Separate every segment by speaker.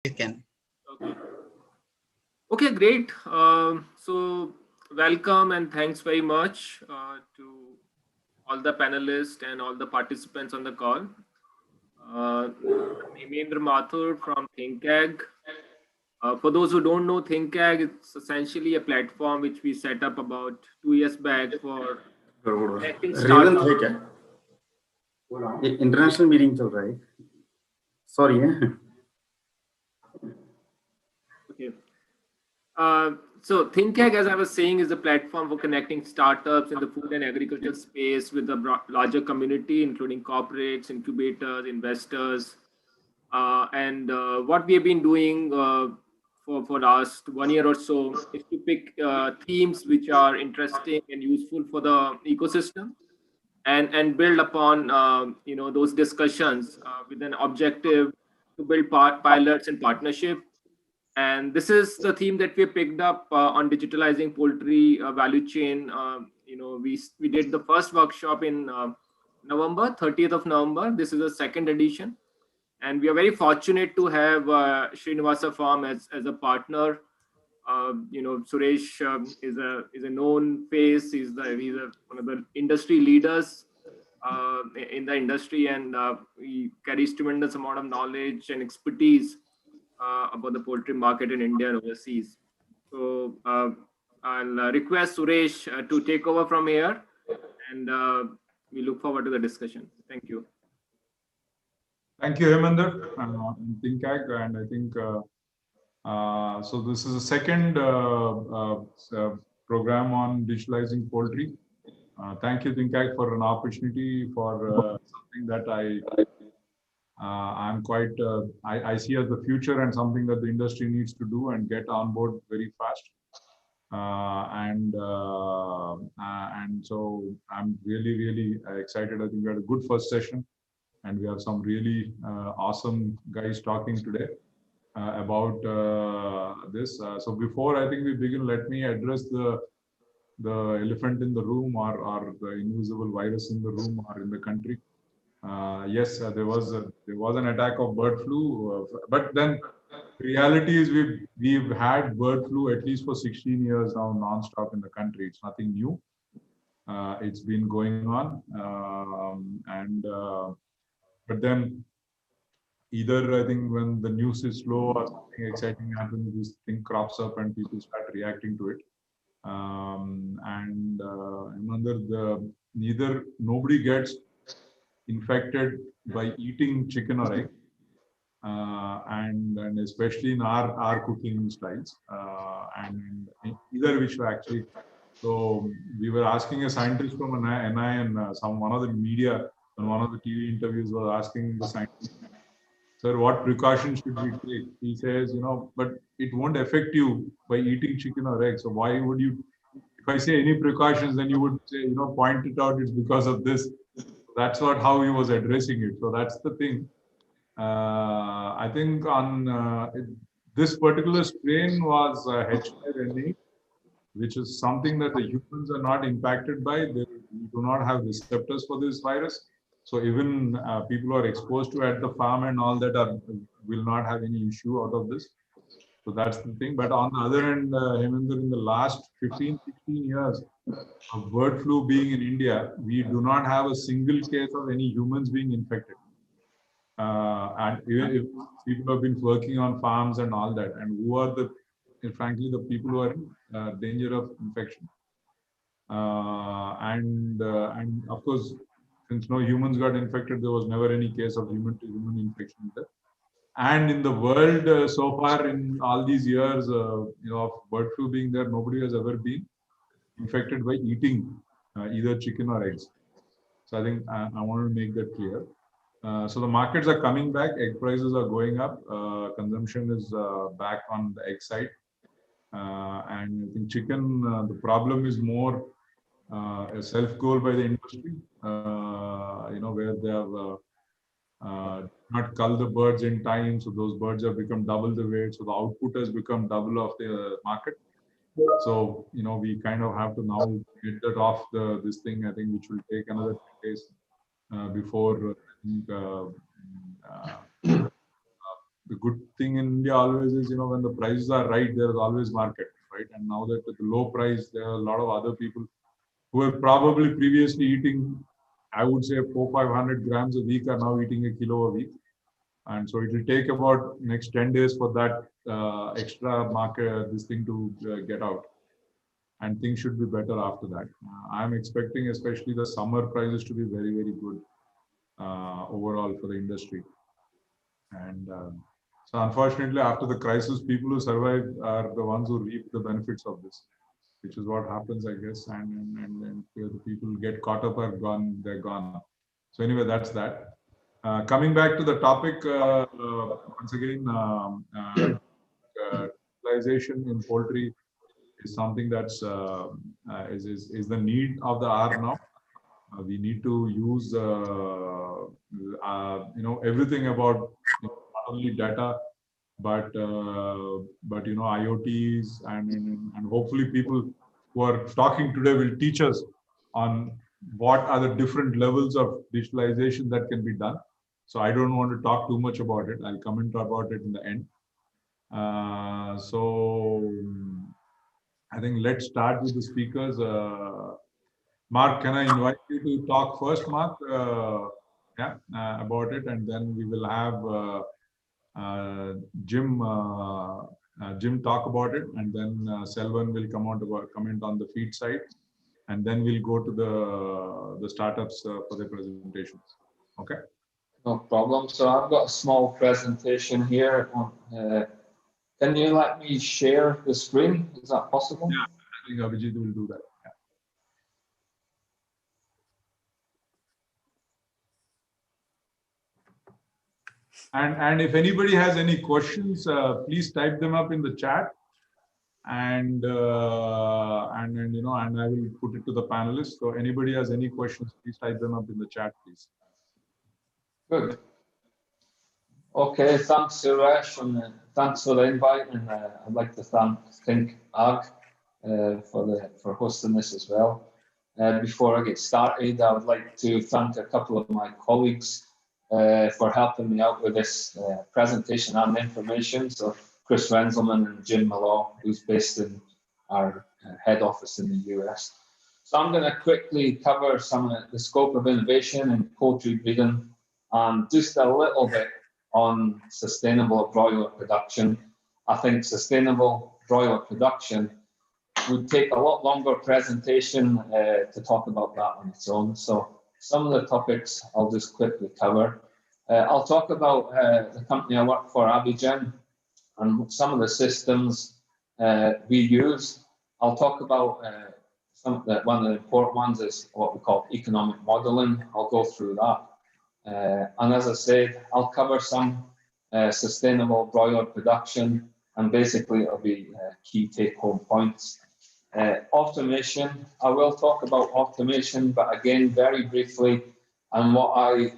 Speaker 1: You can.
Speaker 2: Okay. Okay, great. So welcome and thanks very much to all the panelists and all the participants on the call. I'm Hemendra Mathur from ThinkAg. For those who don't know ThinkAg, it's essentially a platform which we set up about 2 years back for connecting
Speaker 3: region
Speaker 2: startups.
Speaker 3: थे क्या ये international meeting चल रहा है sorry
Speaker 2: Okay. So ThinkAg, as I was saying, is a platform for connecting startups in the food and agriculture space with the larger community, including corporates, incubators, investors. And what we have been doing for last 1 year or so is to pick themes which are interesting and useful for the ecosystem, and build upon those discussions with an objective to build pilots and partnership. And this is the theme that we picked up on digitalizing poultry value chain. We did the first workshop in November, 30th of November. This is the second edition, and we are very fortunate to have Srinivasa Farm as a partner. Suresh is a known face. He's one of the industry leaders in the industry, and he carries tremendous amount of knowledge and expertise about the poultry market in India and overseas. So I'll request Suresh to take over from here, and we look forward to the discussion. Thank you.
Speaker 4: Thank you, Hemendra, and ThinkAg, and I think so. This is the second program on digitalizing poultry. Thank you, ThinkAg, for an opportunity for something that I'm quite I see as the future and something that the industry needs to do and get on board very fast. And so I'm really excited. I think we had a good first session, and we have some really awesome guys talking today about this. So before I think we begin, let me address the elephant in the room, or the invisible virus in the room or in the country. Yes, there was an attack of bird flu, but then reality is we've had bird flu at least for 16 years now, non-stop in the country. It's nothing new. It's been going on, but then either I think when the news is slow or something exciting happens, this thing crops up and people start reacting to it. Another nobody gets infected by eating chicken or egg, and especially in our cooking styles, and either which way actually. So we were asking a scientist from NI, and one of the media and one of the TV interviews was asking the scientist, "Sir, what precautions should we take?" He says, but it won't affect you by eating chicken or egg. So why would you? If I say any precautions, then you would say, point it out. It's because of this. That's how he was addressing it. So that's the thing. I think on this particular strain was H5N8, which is something that the humans are not impacted by. They do not have receptors for this virus. So even people who are exposed to at the farm and all that will not have any issue out of this. So that's the thing. But on the other hand, Hemendra, in the last 15, 16 years of bird flu being in India, we do not have a single case of any humans being infected. And even if people have been working on farms and all that, and who are frankly, the people who are in danger of infection. And of course, since no humans got infected, there was never any case of human-to-human infection either. And in the world, so far in all these years, of bird flu being there, nobody has ever been infected by eating either chicken or eggs. So I think I want to make that clear. So the markets are coming back. Egg prices are going up. Consumption is back on the egg side. And I think chicken, the problem is more a self-goal by the industry, where they have not cull the birds in time. So those birds have become double the weight. So the output has become double of the market. So, we kind of have to now get that off this thing, I think, which will take another 10 days before the good thing in India always is, when the prices are right, there is always market, right? And now that at the low price, there are a lot of other people who were probably previously eating, I would say 400-500 grams a week, are now eating a kilo a week. And so it will take about next 10 days for that extra market, this thing to get out. And things should be better after that. I'm expecting especially the summer prices to be very, very good overall for the industry. And so unfortunately, after the crisis, people who survive are the ones who reap the benefits of this, which is what happens, I guess. And the people who get caught up are gone, they're gone. So anyway, that's that. Coming back to the topic, once again, digitalization in poultry is something that's is the need of the hour now. We need to use everything about not only data but IoTs and hopefully people who are talking today will teach us on what are the different levels of digitalization that can be done. So I don't want to talk too much about it. I'll comment about it in the end. So I think let's start with the speakers. Mark, can I invite you to talk first, Mark? About it, and then we will have Jim talk about it, and then Selvan will comment on the feed side, and then we'll go to the startups for their presentations. Okay.
Speaker 1: No problem. So I've got a small presentation here. Can you let me share the screen? Is that possible?
Speaker 4: Yeah, I think Abhijit will do that. And if anybody has any questions, please type them up in the chat, and I will put it to the panelists. So anybody has any questions, please type them up in the chat, please.
Speaker 1: Good. Okay, thanks, Suresh, and thanks for the invite. And I'd like to thank Ag for hosting this as well. Before I get started, I would like to thank a couple of my colleagues for helping me out with this presentation and information. So Chris Renzelman and Jim Mallow, who's based in our head office in the US. So I'm going to quickly cover some of the scope of innovation in poultry breeding and just a little bit on sustainable broiler production. I think sustainable broiler production would take a lot longer presentation to talk about that on its own. So some of the topics I'll just quickly cover. I'll talk about the company I work for, AgClinic, and some of the systems we use. I'll talk about one of the important ones is what we call economic modeling. I'll go through that. And as I said, I'll cover some sustainable broiler production, and basically it'll be key take-home points. Automation, I will talk about automation, but again, very briefly, and what I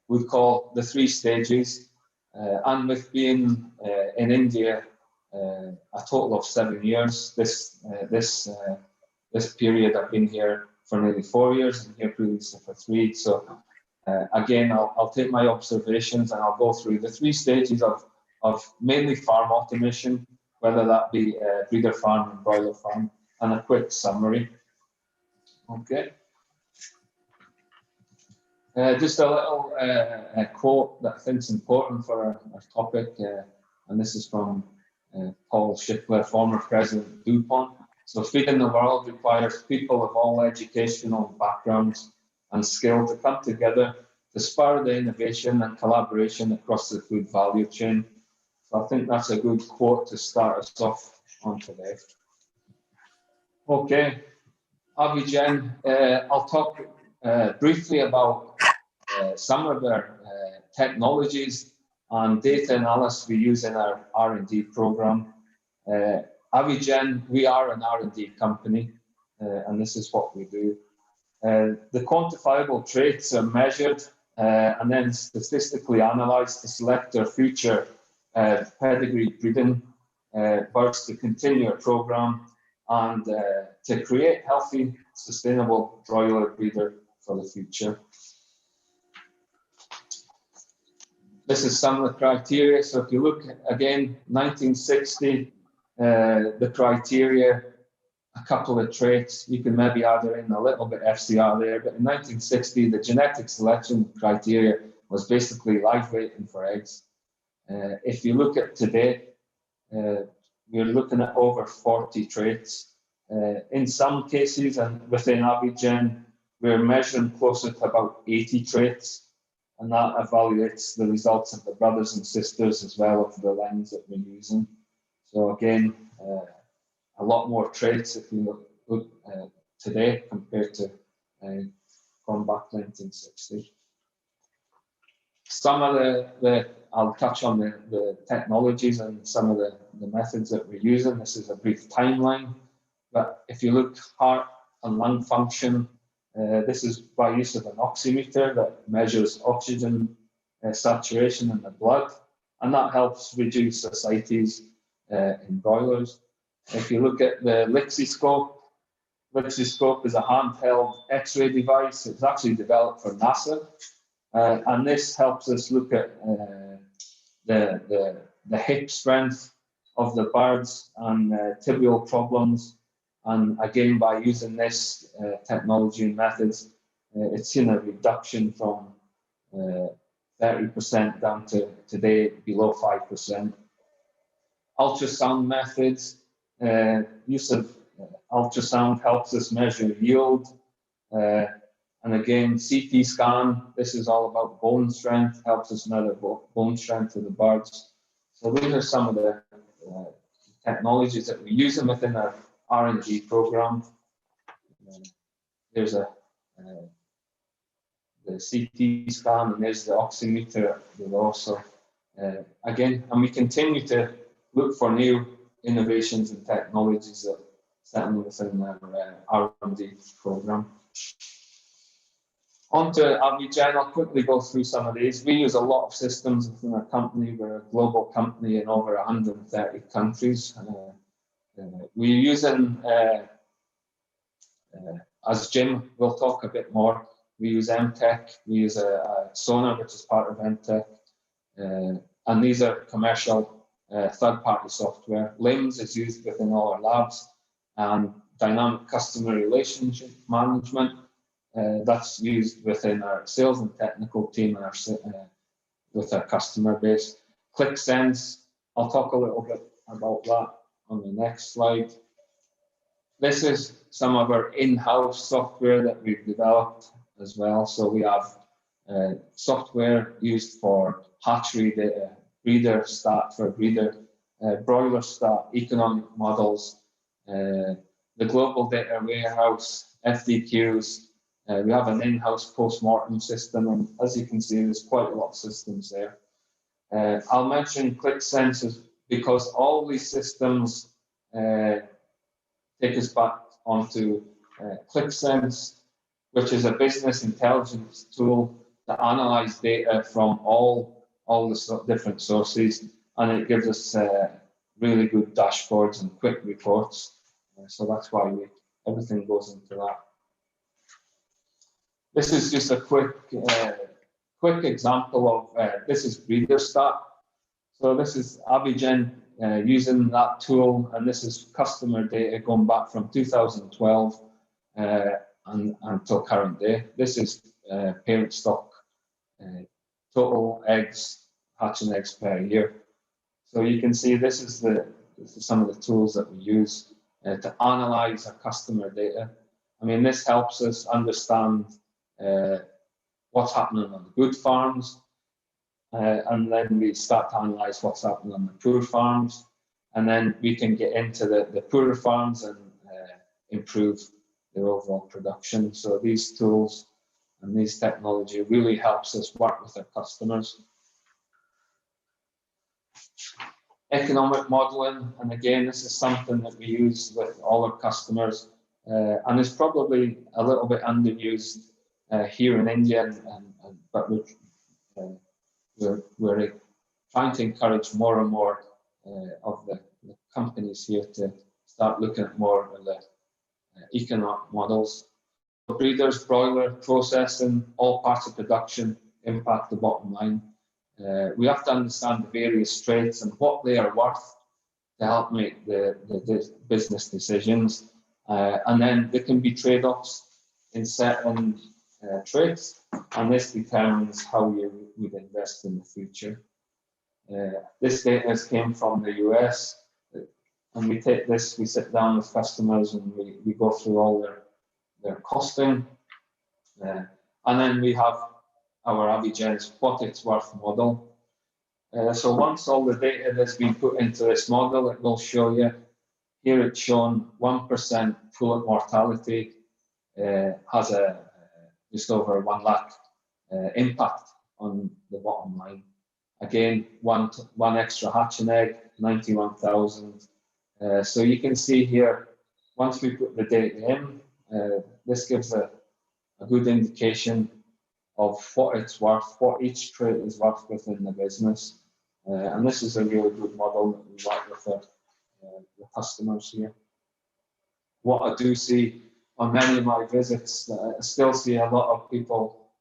Speaker 1: would call the 3 stages. And with being in India a total of 7 years, this period I've been here for nearly 4 years, and here previously for 3. So again, I'll take my observations and I'll go through the 3 stages of mainly farm automation, whether that be breeder farm and broiler farm, and a quick summary. Okay. Just a little quote that I think is important for our topic, and this is from Paul Schickler, former president of DuPont. So feeding the world requires people of all educational backgrounds and skill to come together to spur the innovation and collaboration across the food value chain. So I think that's a good quote to start us off on today. Okay, AgClinic, I'll talk briefly about some of their technologies and data analysis we use in our R&D program. AgClinic, we are an R&D company, and this is what we do. The quantifiable traits are measured and then statistically analyzed to select our future pedigree breeding birds to continue our program and to create healthy, sustainable broiler breeder for the future. This is some of the criteria. So if you look again, 1960, the criteria, a couple of traits, you can maybe add in a little bit FCR there, but in 1960, the genetic selection criteria was basically live weighting for eggs. If you look at today, we're looking at over 40 traits. In some cases, and within AgClinic, we're measuring closer to about 80 traits, and that evaluates the results of the brothers and sisters as well of the lines that we're using. So again, a lot more traits if you look today compared to going back to 1960. Some of I'll touch on the technologies and some of the methods that we're using. This is a brief timeline, but if you look heart and lung function, this is by use of an oximeter that measures oxygen saturation in the blood, and that helps reduce ascites in broilers. If you look at the Lixiscope is a handheld X-ray device. It's actually developed for NASA, and this helps us look at the hip strength of the birds and tibial problems. And again, by using this technology and methods, it's seen a reduction from 30% down to today below 5%. Ultrasound methods, use of ultrasound helps us measure yield. And again, CT scan, this is all about bone strength, helps us measure bone strength of the birds. So these are some of the technologies that we're using within our R&D program. There's the CT scan, and there's the oximeter below. So again, and we continue to look for new innovations and technologies that certainly within our R&D program. On to AgClinic, I'll quickly go through some of these. We use a lot of systems within our company. We're a global company in over 130 countries. We're using, as Jim will talk a bit more, we use MTech, we use a Sonar, which is part of MTech, and these are commercial third-party software. LIMS is used within all our labs, and dynamic customer relationship management, that's used within our sales and technical team and with our customer base. ClickSense, I'll talk a little bit about that on the next slide. This is some of our in-house software that we've developed as well. So we have software used for hatchery data, breeder stat for breeder, broiler stat, economic models, the global data warehouse, FDQs. We have an in-house post-mortem system, and as you can see, there's quite a lot of systems there. I'll mention ClickSense because all these systems take us back onto ClickSense, which is a business intelligence tool to analyze data from all the different sources, and it gives us really good dashboards and quick reports. So that's why everything goes into that. This is just a quick example of this is breeder stat. So this is AgClinic using that tool, and this is customer data going back from 2012 until current day. This is parent stock, total eggs, hatching eggs per year. So you can see this is some of the tools that we use to analyze our customer data. I mean, this helps us understand what's happening on the good farms, and then we start to analyze what's happening on the poor farms, and then we can get into the poorer farms and improve their overall production. So these tools and these technology really helps us work with our customers. Economic modeling, and again, this is something that we use with all our customers, and is probably a little bit underused here in India, but we're trying to encourage more and more of the companies here to start looking at more of the economic models. Breeders, broiler, processing, all parts of production impact the bottom line. we have to understand the various traits and what they are worth to help make the business decisions. And then there can be trade-offs in certain traits, and this determines how you would invest in the future. This data came from the US, and we take this, we sit down with customers and we go through all their costing. And then we have our AviGen's what it's worth model. So once all the data has been put into this model, it will show you, here it's shown 1% pullet mortality has a just over 1 lakh impact on the bottom line. Again, one extra hatching egg, 91,000. So you can see here, once we put the data in, this gives a good indication of what it's worth, what each trait is worth within the business. And this is a really good model that we work with the customers here. What I do see on many of my visits, I still see a lot of people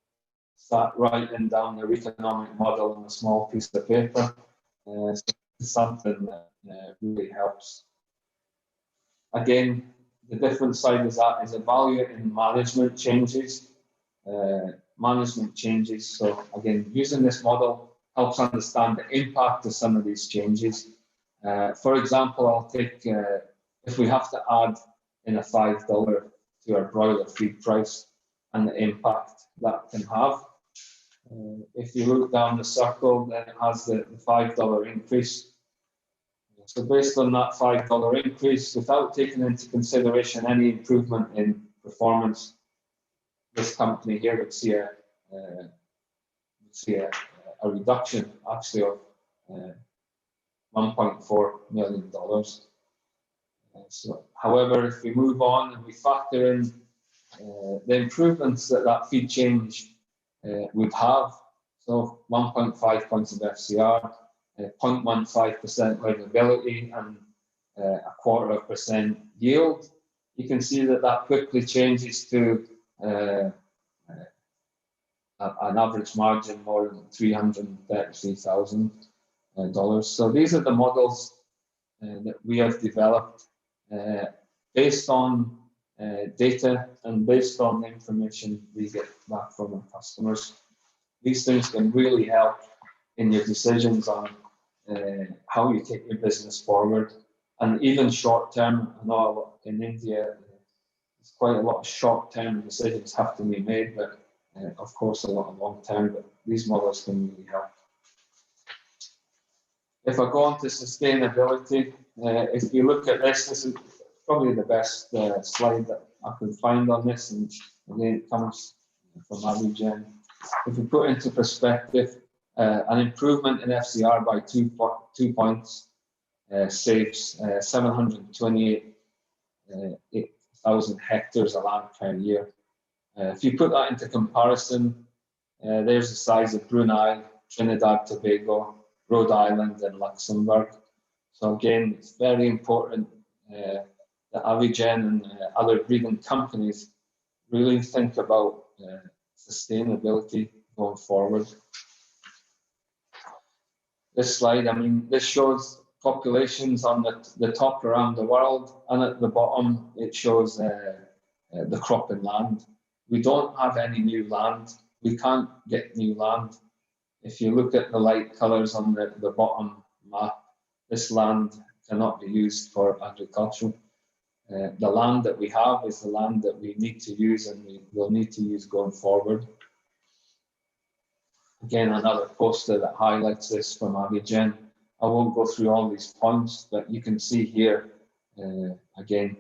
Speaker 1: start writing down their economic model on a small piece of paper. So it's something that really helps. Again, the different side is that is evaluating management changes. So again, using this model helps understand the impact of some of these changes. For example, I'll take, if we have to add in a $5 to our broiler feed price and the impact that can have. If you look down the circle, then it has the $5 increase. So based on that $5 increase, without taking into consideration any improvement in performance, this company here would see a reduction actually of $1.4 million. So, however, if we move on and we factor in the improvements that feed change would have, so 1.5 points of FCR, 0.15% livability, and 0.25% yield, you can see that quickly changes to an average margin more than $333,000. So these are the models that we have developed based on data and based on the information we get back from our customers. These things can really help in your decisions on how you take your business forward, and even short term. I know in India, there's quite a lot of short term decisions have to be made, but of course a lot of long term. But these models can really help. If I go on to sustainability, if you look at this is probably the best slide that I can find on this, and again it comes from AviGen. If we put into perspective, an improvement in FCR by 2 points saves 728,000 hectares of land per year. If you put that into comparison, there's the size of Brunei, Trinidad, Tobago, Rhode Island, and Luxembourg. So again, it's very important that AviGen and other breeding companies really think about sustainability going forward. This slide, I mean, this shows populations on the top around the world, and at the bottom it shows the cropping land. We don't have any new land. We can't get new land. If you look at the light colours on the bottom map, this land cannot be used for agriculture. The land that we have is the land that we need to use and we will need to use going forward. Again, another poster that highlights this from AviGen. I won't go through all these points, but you can see here, again,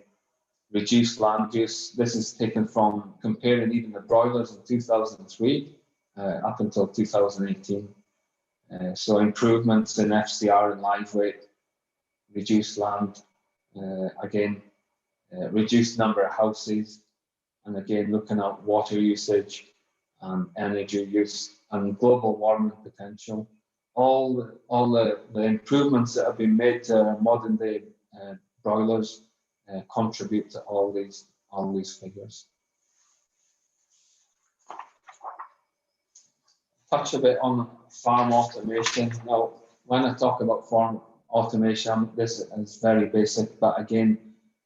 Speaker 1: reduced land use. This is taken from comparing even the broilers in 2003 up until 2018. So improvements in FCR and live weight, reduced land, again, reduced number of houses, and again, looking at water usage and energy use and global warming potential. All the improvements that have been made to modern day broilers contribute to all these figures. touch a bit on farm automation. Now, when I talk about farm automation, this is very basic, but again,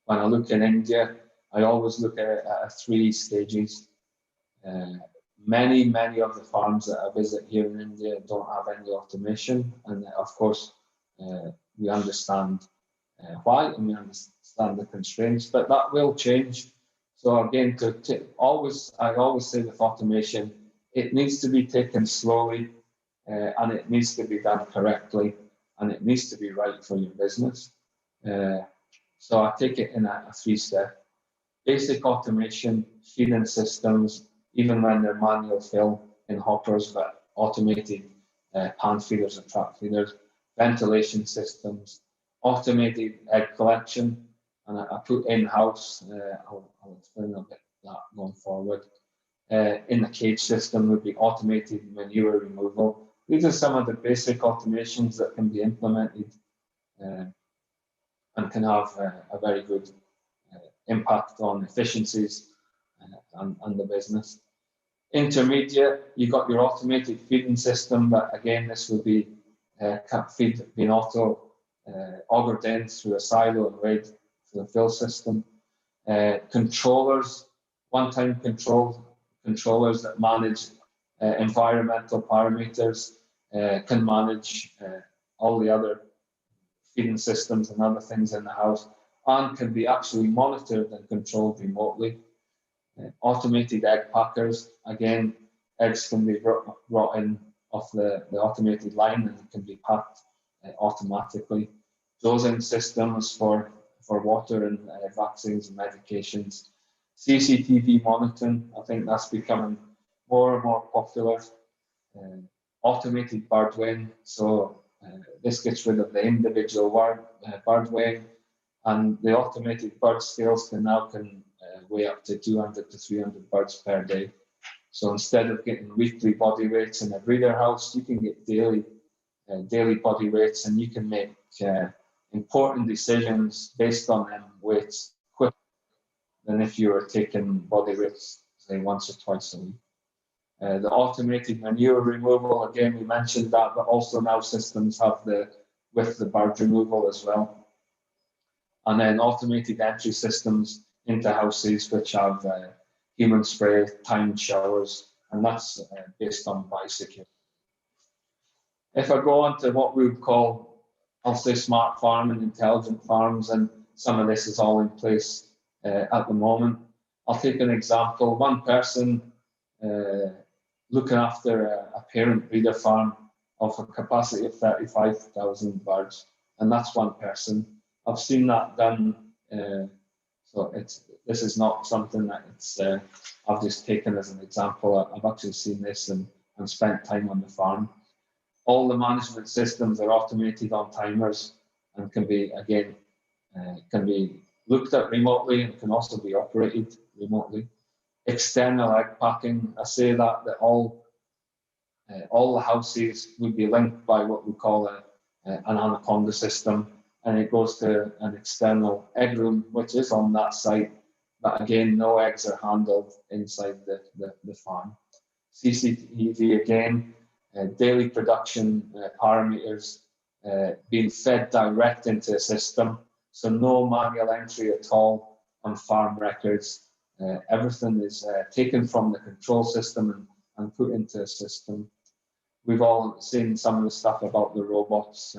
Speaker 1: when I look in India, I always look at it at 3 stages. Many of the farms that I visit here in India don't have any automation, and of course, we understand why, and we understand the constraints, but that will change. So again, I always say with automation, it needs to be taken slowly, and it needs to be done correctly, and it needs to be right for your business. So I take it in a 3-step. Basic automation, feeding systems, even when they're manual fill in hoppers, but automated pan feeders and trap feeders, ventilation systems, automated egg collection, and I put in-house. I'll explain a bit that going forward. In the cage system would be automated manure removal. These are some of the basic automations that can be implemented and can have a very good impact on efficiencies and the business. Intermediate, you've got your automated feeding system, but again, this will be feed being augured in through a silo and weighed through the fill system. Controllers, one-time controllers that manage environmental parameters, can manage all the other feeding systems and other things in the house, and can be actually monitored and controlled remotely. Automated egg packers, again, eggs can be brought in off the automated line and can be packed automatically. Dosing systems for water and vaccines and medications. CCTV monitoring, I think that's becoming more and more popular. Automated bird weighing, so this gets rid of the individual bird weighing, and the automated bird scales can weigh up to 200 to 300 birds per day. So instead of getting weekly body weights in a breeder house, you can get daily body weights, and you can make important decisions based on them weights quicker than if you were taking body weights, say, once or twice a week. The automated manure removal, again, we mentioned that, but also now systems have with the bird removal as well. And then automated entry systems into houses which have human spray, timed showers, and that's based on biosecurity. If I go on to what we would call, I'll say, smart farm and intelligent farms, and some of this is all in place at the moment. I'll take an example. One person looking after a parent breeder farm of a capacity of 35,000 birds, and that's one person. I've seen that done. So this is not something that I've just taken as an example. I've actually seen this and spent time on the farm. All the management systems are automated on timers and can be looked at remotely and can also be operated remotely. External egg packing, I say that all the houses would be linked by what we call an anaconda system, and it goes to an external egg room, which is on that site. But again, no eggs are handled inside the farm. CCTV, again, daily production parameters being fed direct into a system. So no manual entry at all on farm records. Everything is taken from the control system and put into a system. We've all seen some of the stuff about the robots.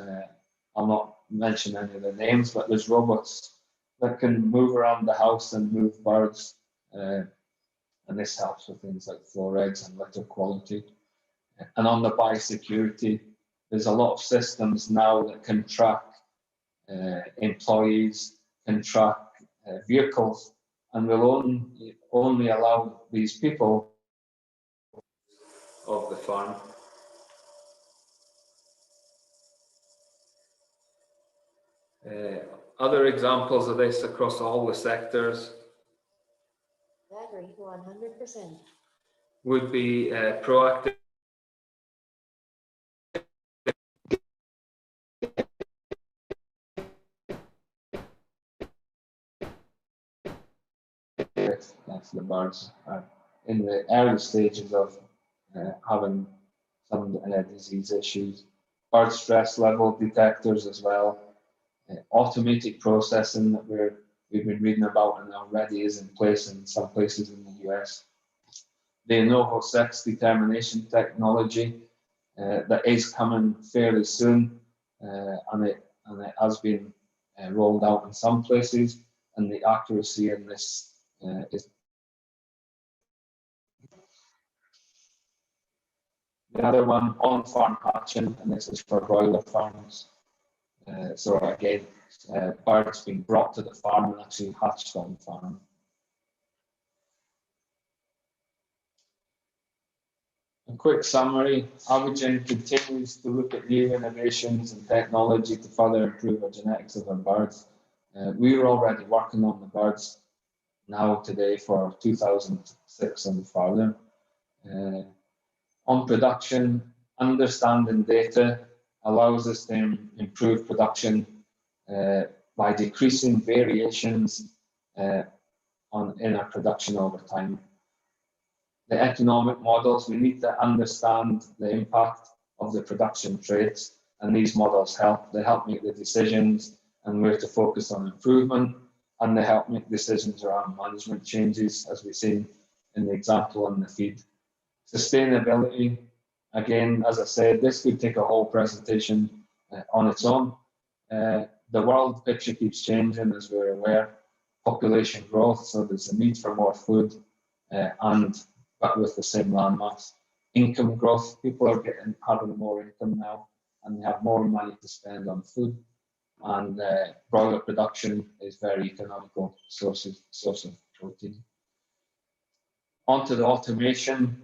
Speaker 1: I'll not mention any of the names, but there's robots that can move around the house and move birds. And this helps with things like floor eggs and litter quality. And on the biosecurity, there's a lot of systems now that can track employees, can track vehicles, and will only allow these people of the farm. Other examples of this across all the sectors
Speaker 5: Battery 100%.
Speaker 1: would be proactive that's the birds in the early stages of having some disease issues. Bird stress level detectors as well. Automated processing that we've been reading about and already is in place in some places in the US. The de novo sex determination technology that is coming fairly soon, and it has been rolled out in some places, and the accuracy in this is. The other one, on-farm hatching, and this is for broiler farms. So again, birds being brought to the farm and actually hatched on farm. A quick summary, AgClinic continues to look at new innovations and technology to further improve our genetics of our birds. We were already working on the birds now today for 2006 and further. On production, understanding data allows us to improve production by decreasing variations in our production over time. The economic models, we need to understand the impact of the production traits, and these models help make the decisions and where to focus on improvement, and they help make decisions around management changes, as we've seen in the example on the feed. Sustainability, again, as I said, this could take a whole presentation on its own. The world picture keeps changing, as we're aware. Population growth, so there's a need for more food, but with the same land mass. Income growth, people are having more income now, and they have more money to spend on food. And broiler production is very economical source of protein. Onto the automation.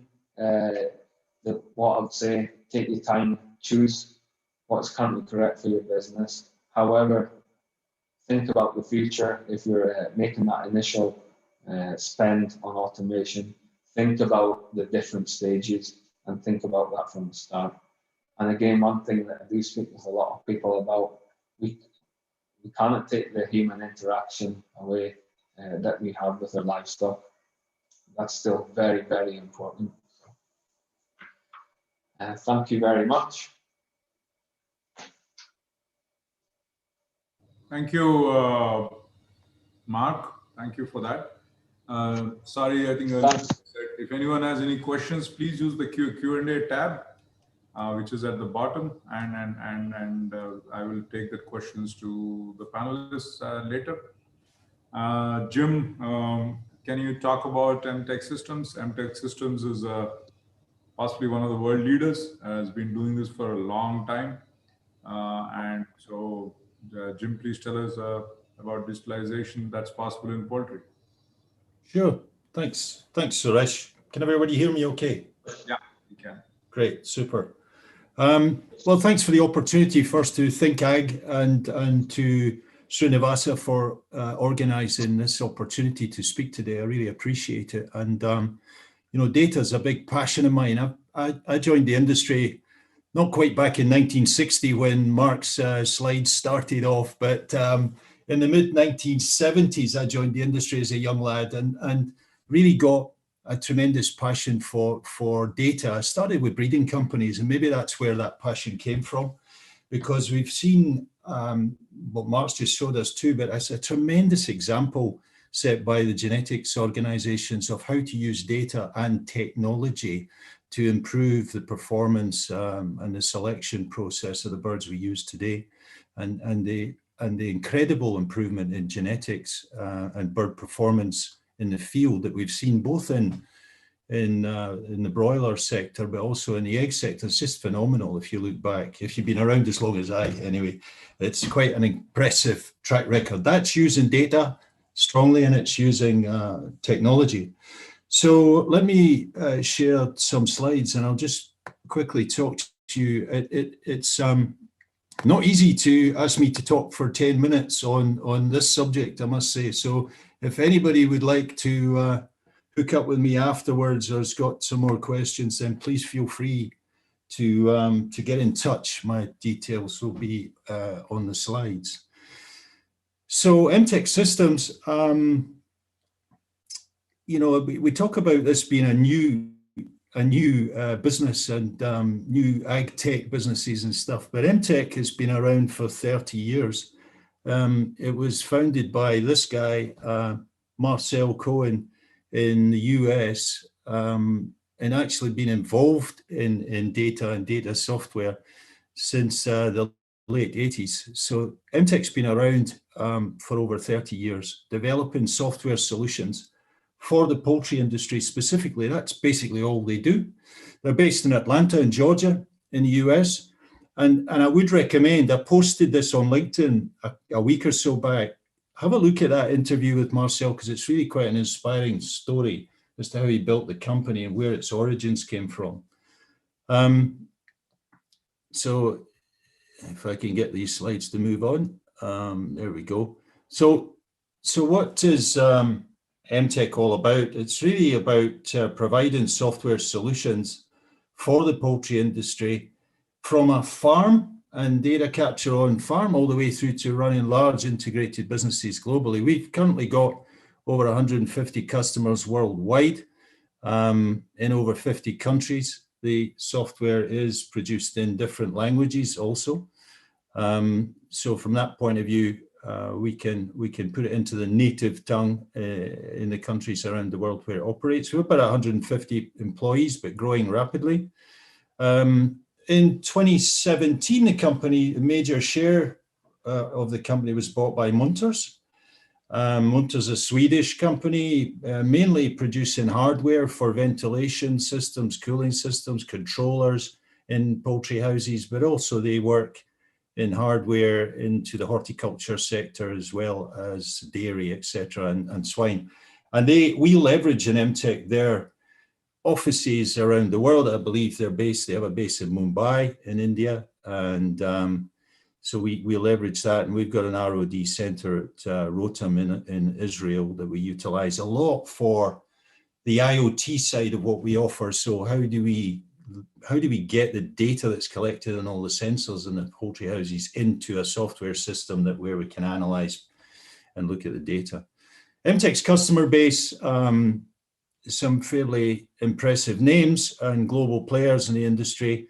Speaker 1: What I would say, take your time, choose what's currently correct for your business. However, think about the future. If you're making that initial spend on automation, think about the different stages and think about that from the start. And again, one thing that I do speak with a lot of people about, we cannot take the human interaction away that we have with our livestock. That's still very, very important. Thank you very much.
Speaker 4: Thank you, Mark. Thank you for that. Sorry, I think if anyone has any questions, please use the Q&A tab, which is at the bottom, and I will take the questions to the panelists later. Jim, can you talk about MTech Systems? MTech Systems is possibly one of the world leaders, has been doing this for a long time. And so, Jim, please tell us about digitalization that's possible in poultry.
Speaker 6: Sure. Thanks, Suresh. Can everybody hear me okay?
Speaker 4: Yeah, you can.
Speaker 6: Great, super. Well, thanks for the opportunity first to Think Ag and to Srinivasa for organizing this opportunity to speak today. I really appreciate it. And, you know, data is a big passion of mine. I joined the industry not quite back in 1960 when Mark's slides started off, but in the mid-1970s, I joined the industry as a young lad and really got a tremendous passion for data. I started with breeding companies, and maybe that's where that passion came from, because we've seen what Mark's just showed us too, but it's a tremendous example set by the genetics organizations of how to use data and technology to improve the performance and the selection process of the birds we use today, and the incredible improvement in genetics and bird performance in the field that we've seen both in the broiler sector, but also in the egg sector. It's just phenomenal if you look back. If you've been around as long as I, anyway, it's quite an impressive track record. That's using data strongly, and it's using technology. So let me share some slides, and I'll just quickly talk to you. It's not easy to ask me to talk for 10 minutes on this subject, I must say. So if anybody would like to hook up with me afterwards or has got some more questions, then please feel free to get in touch. My details will be on the slides. So MTech Systems, you know, we talk about this being a new a new business and new ag tech businesses and stuff, but MTech has been around for 30 years. It was founded by this guy, Marcel Cohen, in the US, and actually been involved in data and data software since the late 80s. So MTech's been around for over 30 years, developing software solutions for the poultry industry specifically. That's basically all they do. They're based in Atlanta in Georgia in the US. And I would recommend, I posted this on LinkedIn a week or so back. Have a look at that interview with Marcel, because it's really quite an inspiring story as to how he built the company and where its origins came from. So if I can get these slides to move on, there we go. So what is MTech all about? It's really about providing software solutions for the poultry industry from a farm and data capture on farm all the way through to running large integrated businesses globally. We've currently got over 150 customers worldwide in over 50 countries. The software is produced in different languages also. So from that point of view, we can put it into the native tongue in the countries around the world where it operates. We're about 150 employees, but growing rapidly. In 2017, the major share of the company was bought by Munters. Munters is a Swedish company, mainly producing hardware for ventilation systems, cooling systems, controllers in poultry houses, but also they work in hardware into the horticulture sector as well as dairy, etc., and swine. And we leverage in MTech their offices around the world. I believe they have a base in Mumbai in India, and so we leverage that, and we've got an R&D center at Rotem in Israel that we utilize a lot for the IoT side of what we offer. So how do we get the data that's collected on all the sensors in the poultry houses into a software system where we can analyze and look at the data? MTech's customer base, some fairly impressive names and global players in the industry.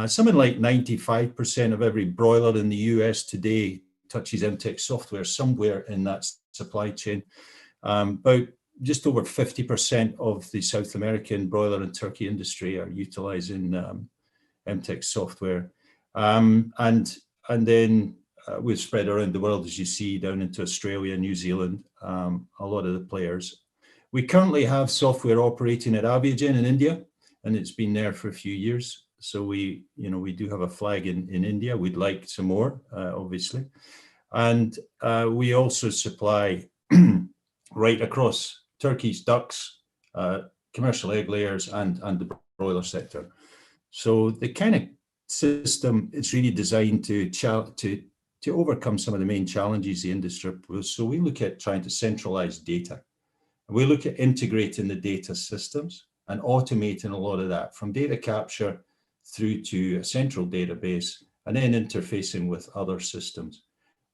Speaker 6: Something like 95% of every broiler in the US today touches MTech software somewhere in that supply chain. About just over 50% of the South American broiler and turkey industry are utilizing MTech software. And then we're spread around the world, as you see, down into Australia, New Zealand, a lot of the players. We currently have software operating at Abhishek in India, and it's been there for a few years. So we do have a flag in India. We'd like some more, obviously. And we also supply right across turkeys, ducks, commercial egg layers, and the broiler sector. So the kind of system, it's really designed to overcome some of the main challenges the industry poses. So we look at trying to centralize data. We look at integrating the data systems and automating a lot of that, from data capture through to a central database, and then interfacing with other systems.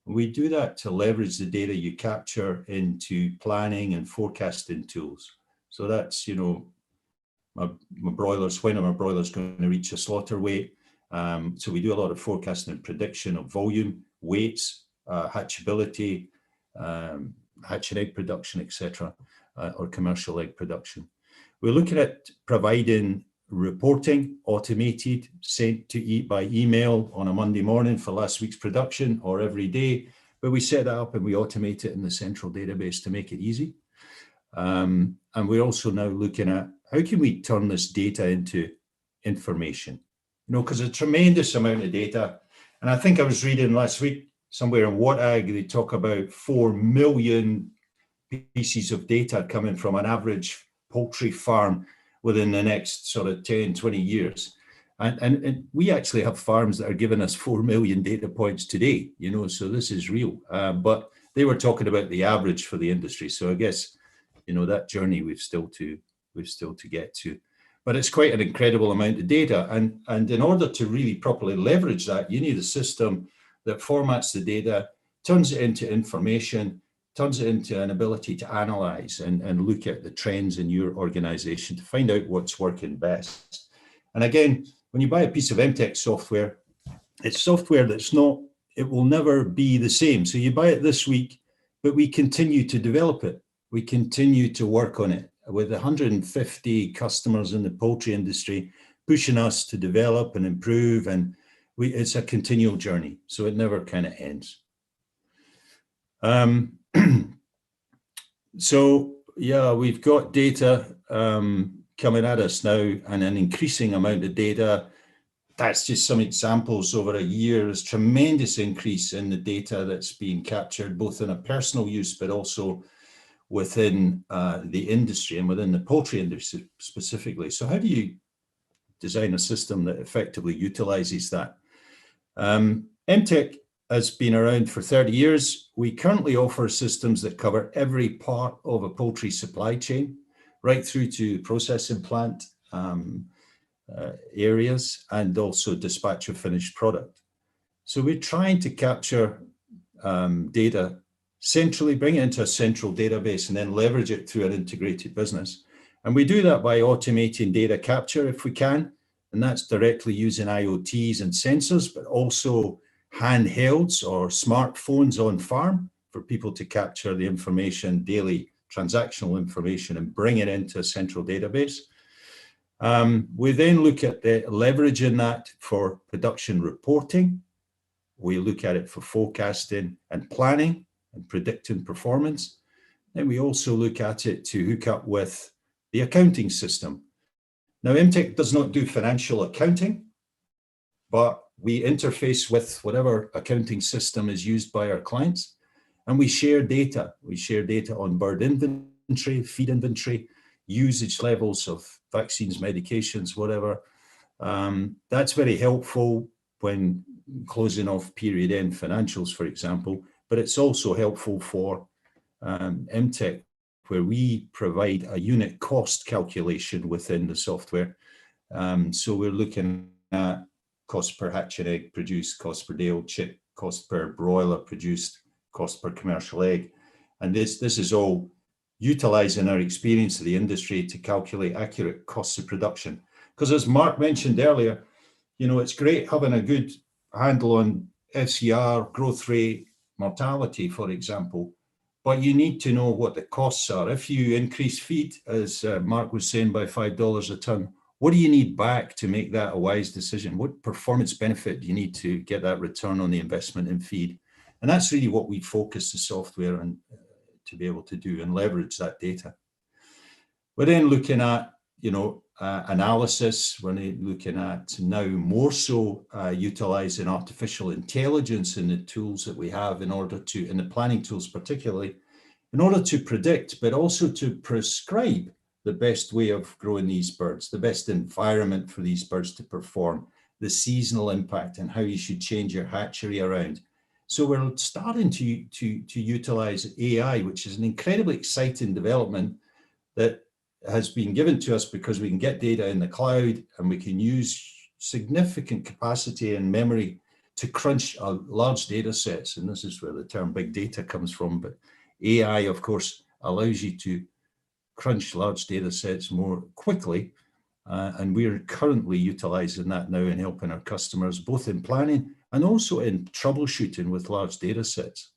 Speaker 6: We do that to leverage the data you capture into planning and forecasting tools. So that's, my broilers, when are my broilers going to reach a slaughter weight? So we do a lot of forecasting and prediction of volume, weights, hatchability, hatching egg production, etc., or commercial egg production. We're looking at providing reporting, automated, sent to eat by email on a Monday morning for last week's production or every day, but we set that up and we automate it in the central database to make it easy. And we're also now looking at how can we turn this data into information, because a tremendous amount of data. And I think I was reading last week somewhere in What Ag, they talk about 4 million pieces of data coming from an average poultry farm within the next sort of 10, 20 years. And we actually have farms that are giving us 4 million data points today, so this is real. But they were talking about the average for the industry. So I guess, that journey we've still to get to. But it's quite an incredible amount of data. And in order to really properly leverage that, you need a system that formats the data, turns it into information, turns it into an ability to analyze and look at the trends in your organization to find out what's working best. And again, when you buy a piece of MTech software, it's software that's not, it will never be the same. So you buy it this week, but we continue to develop it. We continue to work on it with 150 customers in the poultry industry pushing us to develop and improve. And it's a continual journey. So it never kind of ends. So yeah, we've got data coming at us now, and an increasing amount of data. That's just some examples over a year. There's tremendous increase in the data that's being captured, both in a personal use, but also within the industry and within the poultry industry specifically. So how do you design a system that effectively utilizes that? MTech has been around for 30 years. We currently offer systems that cover every part of a poultry supply chain, right through to processing plant areas, and also dispatch of finished product. So we're trying to capture data centrally, bring it into a central database, and then leverage it through an integrated business. And we do that by automating data capture if we can, and that's directly using IoTs and sensors, but also handhelds or smartphones on farm for people to capture the information, daily transactional information, and bring it into a central database. We then look at the leveraging that for production reporting. We look at it for forecasting and planning and predicting performance. Then we also look at it to hook up with the accounting system. Now, MTech does not do financial accounting, but we interface with whatever accounting system is used by our clients, and we share data. We share data on bird inventory, feed inventory, usage levels of vaccines, medications, whatever. That's very helpful when closing off period end financials, for example, but it's also helpful for MTech, where we provide a unit cost calculation within the software. So we're looking at cost per hatching egg produced, cost per day-old chick, cost per broiler produced, cost per commercial egg. And this is all utilizing our experience of the industry to calculate accurate costs of production. Because as Mark mentioned earlier, you know, it's great having a good handle on FCR, growth rate, mortality, for example, but you need to know what the costs are. If you increase feed, as Mark was saying, by $5 a ton, what do you need back to make that a wise decision? What performance benefit do you need to get that return on the investment in feed? And that's really what we focus the software on to be able to do and leverage that data. We're then looking at, you know, analysis. We're looking at now more so utilizing artificial intelligence in the tools that we have in order to, in the planning tools particularly, in order to predict, but also to prescribe the best way of growing these birds, the best environment for these birds to perform, the seasonal impact, and how you should change your hatchery around. So we're starting to utilize AI, which is an incredibly exciting development that has been given to us because we can get data in the cloud and we can use significant capacity and memory to crunch large data sets. And this is where the term big data comes from. But AI, of course, allows you to crunch large data sets more quickly. And we're currently utilizing that now in helping our customers, both in planning and also in troubleshooting with large data sets.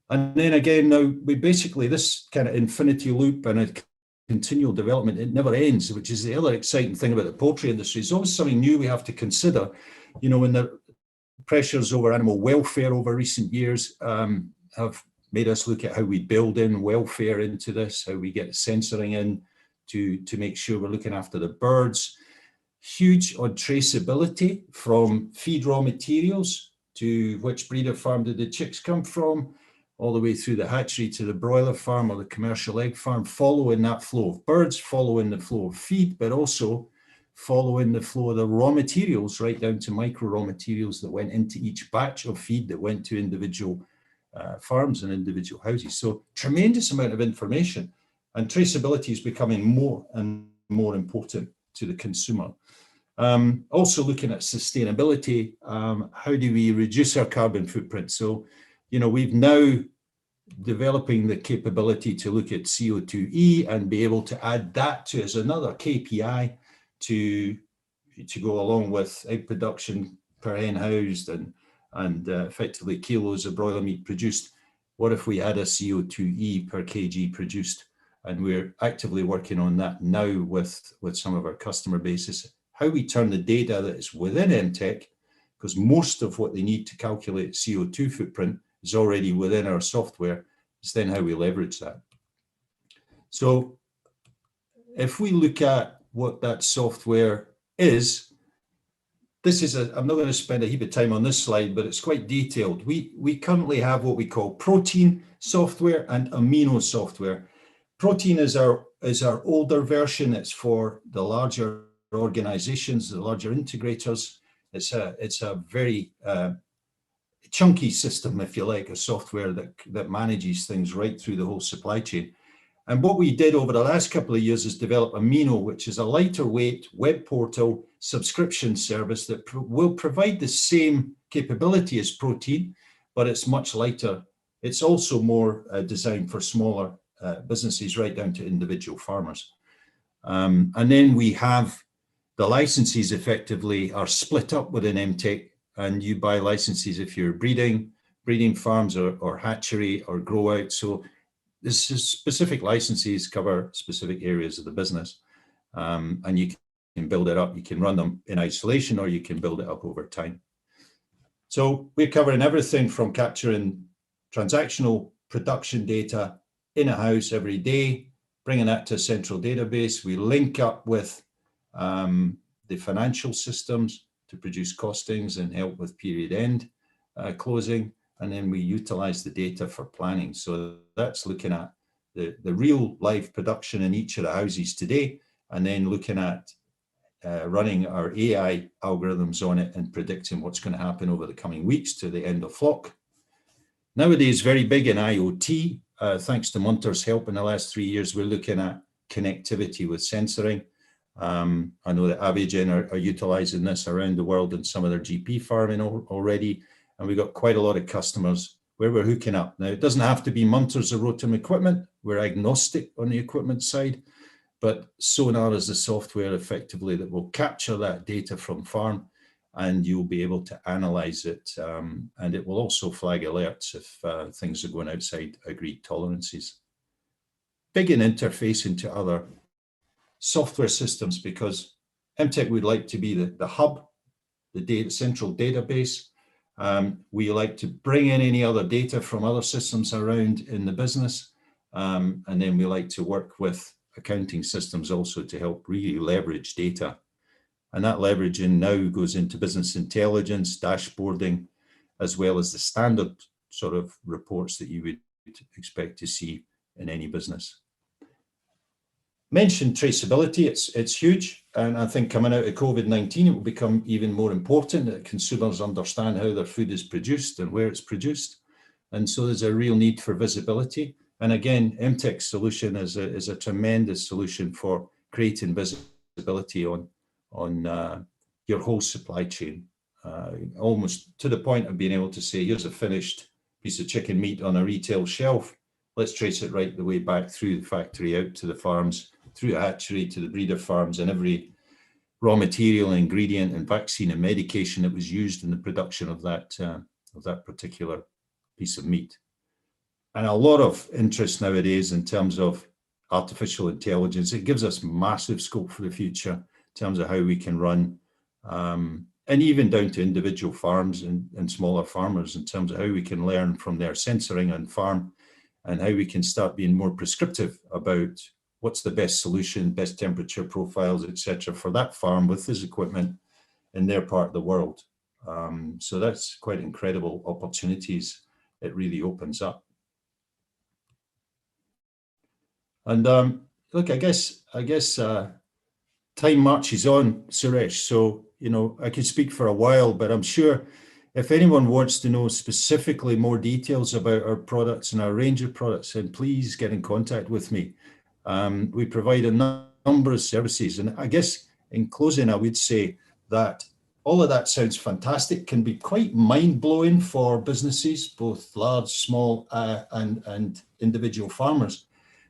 Speaker 6: And then again, now we basically, this kind of infinity loop and a continual development, it never ends, which is the other exciting thing about the poultry industry. It's always something new we have to consider. You know, when the pressures over animal welfare over recent years have made us look at how we build in welfare into this, how we get censoring in to make sure we're looking after the birds. Huge on traceability from feed raw materials to which breeder farm did the chicks come from, all the way through the hatchery to the broiler farm or the commercial egg farm, following that flow of birds, following the flow of feed, but also following the flow of the raw materials, right down to micro raw materials that went into each batch of feed that went to individual farms and individual houses. So tremendous amount of information, and traceability is becoming more and more important to the consumer. Also looking at sustainability, how do we reduce our carbon footprint? So, you know, we've now developing the capability to look at CO2e and be able to add that to as another KPI to go along with egg production per hen housed and effectively kilos of broiler meat produced. What if we had a CO2e per kg produced? And we're actively working on that now with some of our customer bases. How we turn the data that is within MTech, because most of what they need to calculate CO2 footprint is already within our software, is then how we leverage that. So if we look at what that software is, this is I'm not going to spend a heap of time on this slide, but it's quite detailed. We currently have what we call protein software and amino software. Protein is our older version. It's for the larger organizations, the larger integrators. It's a very chunky system, if you like, a software that manages things right through the whole supply chain. And what we did over the last couple of years is develop Amino, which is a lighter weight web portal subscription service that will provide the same capability as Protein, but it's much lighter. It's also more designed for smaller businesses right down to individual farmers. And then we have the licenses effectively are split up within MTech, and you buy licenses if you're breeding farms or hatchery or grow out. So this is specific licenses cover specific areas of the business, and you can build it up. You can run them in isolation or you can build it up over time. So we're covering everything from capturing transactional production data in a house every day, bringing that to a central database. We link up with the financial systems to produce costings and help with period end closing. And then we utilize the data for planning. So that's looking at the real live production in each of the houses today, and then looking at running our AI algorithms on it and predicting what's going to happen over the coming weeks to the end of flock. Nowadays, very big in IoT. Thanks to Munter's help in the last 3 years, we're looking at connectivity with sensoring. I know that Avigen are utilizing this around the world in some of their GP farming already. And we've got quite a lot of customers where we're hooking up. Now, it doesn't have to be Munters or Rotom equipment. We're agnostic on the equipment side, but Sonar is the software effectively that will capture that data from farm, and you'll be able to analyze it. And it will also flag alerts if things are going outside agreed tolerances. Big in interfacing to other software systems, because MTech would like to be the hub, the central database. We like to bring in any other data from other systems around in the business. And then we like to work with accounting systems also to help really leverage data. And that leveraging now goes into business intelligence, dashboarding, as well as the standard sort of reports that you would expect to see in any business. Mentioned traceability, it's huge. And I think coming out of COVID-19, it will become even more important that consumers understand how their food is produced and where it's produced. And so there's a real need for visibility. And again, MTech's solution is a tremendous solution for creating visibility on your whole supply chain, almost to the point of being able to say, here's a finished piece of chicken meat on a retail shelf. Let's trace it right the way back through the factory, out to the farms, through the hatchery to the breeder farms, and every raw material, ingredient, and vaccine and medication that was used in the production of that particular piece of meat. And a lot of interest nowadays in terms of artificial intelligence. It gives us massive scope for the future in terms of how we can run, and even down to individual farms and smaller farmers in terms of how we can learn from their sensoring on farm, and how we can start being more prescriptive about what's the best solution, best temperature profiles, etc., for that farm with this equipment in their part of the world. So that's quite incredible opportunities it really opens up. And look, I guess time marches on, Suresh. So, I could speak for a while, but I'm sure if anyone wants to know specifically more details about our products and our range of products, then please get in contact with me. We provide a number of services. And I guess in closing, I would say that all of that sounds fantastic, can be quite mind-blowing for businesses, both large, small, and individual farmers.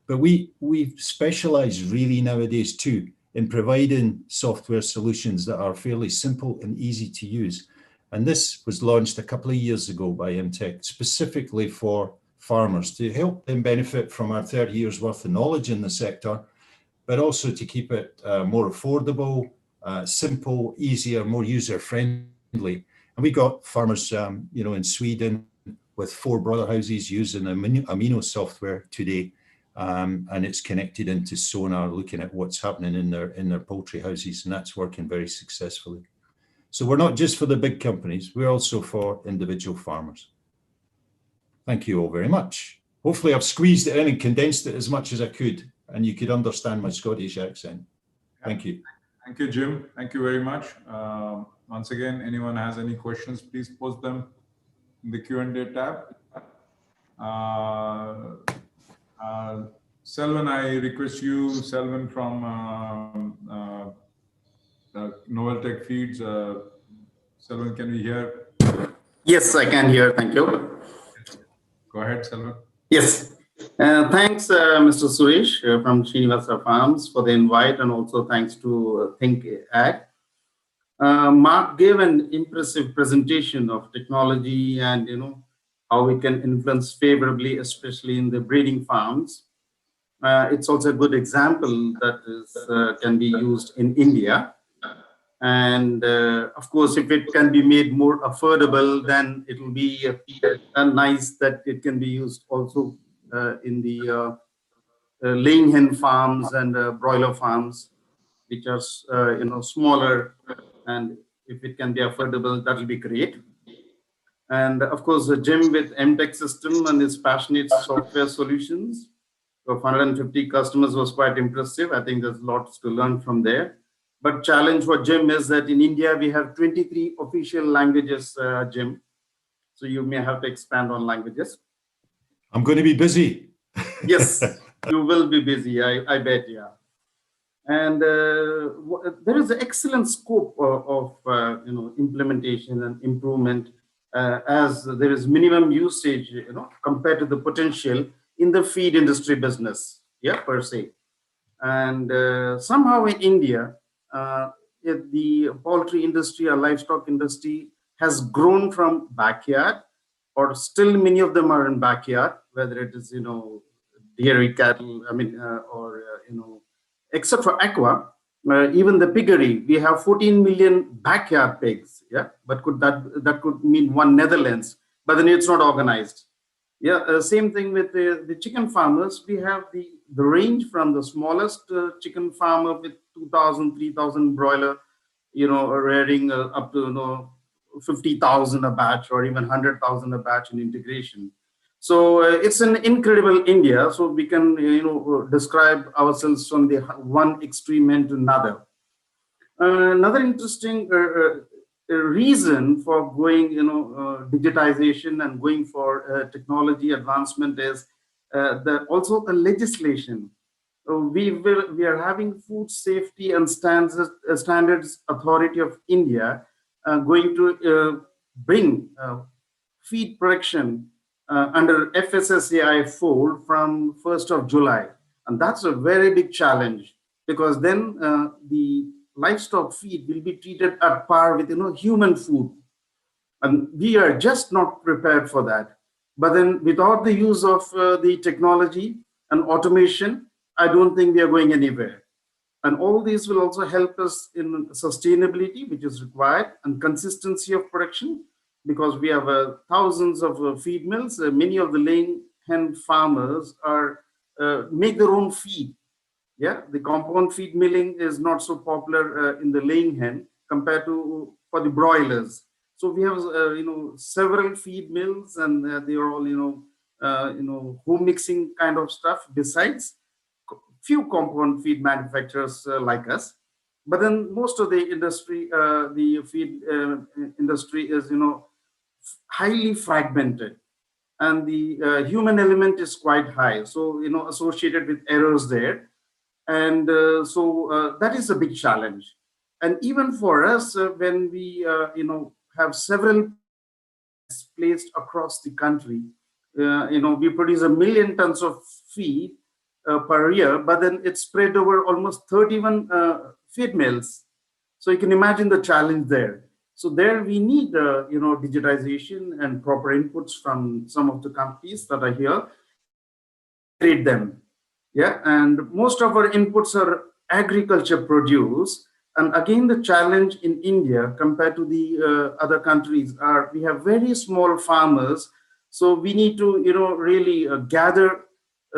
Speaker 6: But we specialize really nowadays too in providing software solutions that are fairly simple and easy to use. And this was launched a couple of years ago by MTech specifically for farmers to help them benefit from our 30 years worth of knowledge in the sector, but also to keep it more affordable, simple, easier, more user-friendly. And we got farmers, in Sweden with 4 broiler houses using amino software today, and it's connected into sonar, looking at what's happening in their poultry houses, and that's working very successfully. So we're not just for the big companies, we're also for individual farmers. Thank you all very much. Hopefully I've squeezed it in and condensed it as much as I could, and you could understand my Scottish accent. Thank you.
Speaker 4: Thank you, Jim. Thank you very much. Once again, anyone has any questions, please post them in the Q&A tab. Selvan, I request you, Selvan from Novel Tech Feeds. Selvan, can we hear?
Speaker 3: Yes, I can hear. Thank you.
Speaker 4: Go ahead, Selvan.
Speaker 3: Yes. Thanks, Mr. Suresh from Srinivasa Farms for the invite, and also thanks to Think Ag. Mark gave an impressive presentation of technology and how we can influence favorably, especially in the breeding farms. It's also a good example that can be used in India. And of course, if it can be made more affordable, then it will be nice that it can be used also in the laying hen farms and broiler farms, which are smaller. And if it can be affordable, that will be great. And of course, Jim with MTech system and his passionate software solutions of 150 customers was quite impressive. I think there's lots to learn from there. But challenge for Jim is that in India, we have 23 official languages, Jim. So you may have to expand on languages.
Speaker 6: I'm going to be busy.
Speaker 3: Yes, you will be busy, I bet, yeah. And there is an excellent scope of implementation and improvement as there is minimum usage, compared to the potential in the feed industry business, per se. And somehow in India, the poultry industry or livestock industry has grown from backyard, or still many of them are in backyard, whether it is, dairy cattle, except for aqua, even the piggery, we have 14 million backyard pigs, but that could mean one Netherlands, but then it's not organized. Same thing with the chicken farmers. We have the range from the smallest chicken farmer with 2,000, 3,000 broiler, rearing up to 50,000 a batch, or even 100,000 a batch in integration. So it's an incredible India. So we can describe ourselves from the one extreme end to another. Another interesting reason for going, digitization and going for technology advancement is also the legislation. We are having Food Safety and Standards Authority of India going to bring feed production under FSSAI 4 from 1st of July. And that's a very big challenge, because then the livestock feed will be treated at par with human food. And we are just not prepared for that. But then without the use of the technology and automation, I don't think we are going anywhere. And all these will also help us in sustainability, which is required, and consistency of production, because we have thousands of feed mills. Many of the laying hen farmers make their own feed. The compound feed milling is not so popular in the laying hen compared to for the broilers. So we have several feed mills, and they are all home mixing kind of stuff. Besides few compound feed manufacturers like us, but then most of the industry, the feed industry is highly fragmented, and the human element is quite high. So associated with errors there. And so that is a big challenge. And even for us, when we have several placed across the country, we produce 1 million tons of feed per year, but then it's spread over almost 31 feed mills. So you can imagine the challenge there. So there we need, digitization and proper inputs from some of the companies that are here. Integrate them. Yeah, and most of our inputs are agriculture produce. And again, the challenge in India compared to the other countries are we have very small farmers. So we need to, really gather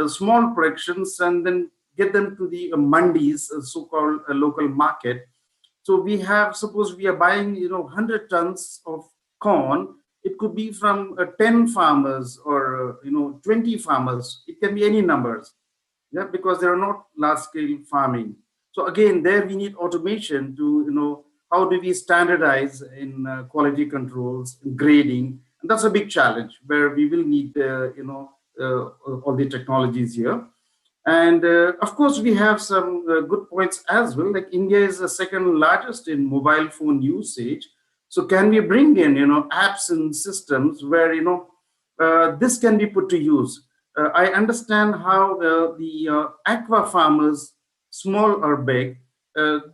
Speaker 3: small productions and then get them to the mandis, so-called local market. So we have, suppose we are buying, 100 tons of corn. It could be from 10 farmers or, 20 farmers. It can be any numbers. Yeah, because they are not large scale farming. So again, there we need automation to, how do we standardize in quality controls, in grading? And that's a big challenge where we will need, all the technologies here. And of course, we have some good points as well. Like India is the second largest in mobile phone usage. So can we bring in, apps and systems where, this can be put to use? I understand how the aqua farmers, small or big,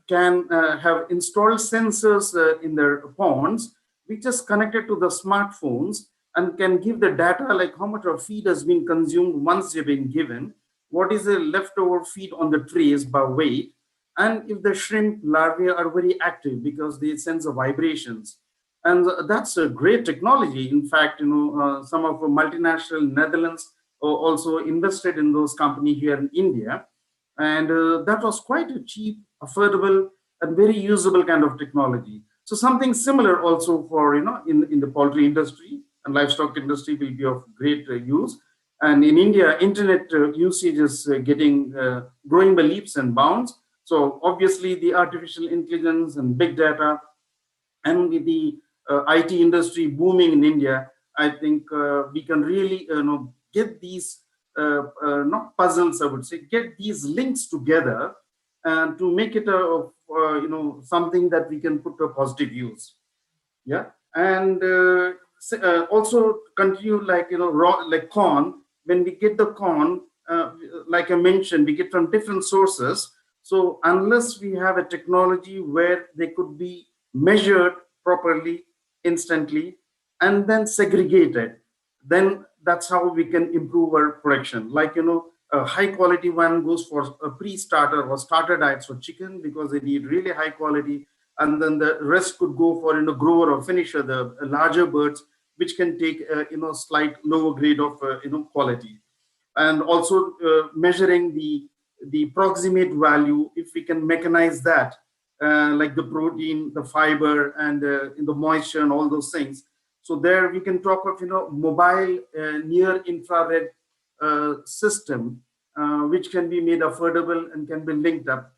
Speaker 3: can have installed sensors in their ponds, which is connected to the smartphones and can give the data like how much of feed has been consumed once they've been given, what is the leftover feed on the trays by weight, and if the shrimp larvae are very active because they sense the vibrations. And that's a great technology. In fact, some of the multinational Netherlands also invested in those companies here in India. And that was quite a cheap, affordable, and very usable kind of technology. So something similar also for, in the poultry industry and livestock industry will be of great use. And in India, internet usage is growing by leaps and bounds. So obviously the artificial intelligence and big data, and with the IT industry booming in India, I think we can really get these, not puzzles, I would say, get these links together and to make it something that we can put to a positive use. Yeah, and also continue like raw, like corn. When we get the corn, like I mentioned, we get from different sources. So unless we have a technology where they could be measured properly, instantly, and then segregated, then that's how we can improve our production. Like a high quality one goes for a pre-starter or starter diets for chicken because they need really high quality, and then the rest could go for grower or finisher, the larger birds, which can take slight lower grade of quality. And also measuring the proximate value, if we can mechanize that, like the protein, the fiber, and in the moisture and all those things. So there we can talk of mobile near infrared system, which can be made affordable and can be linked up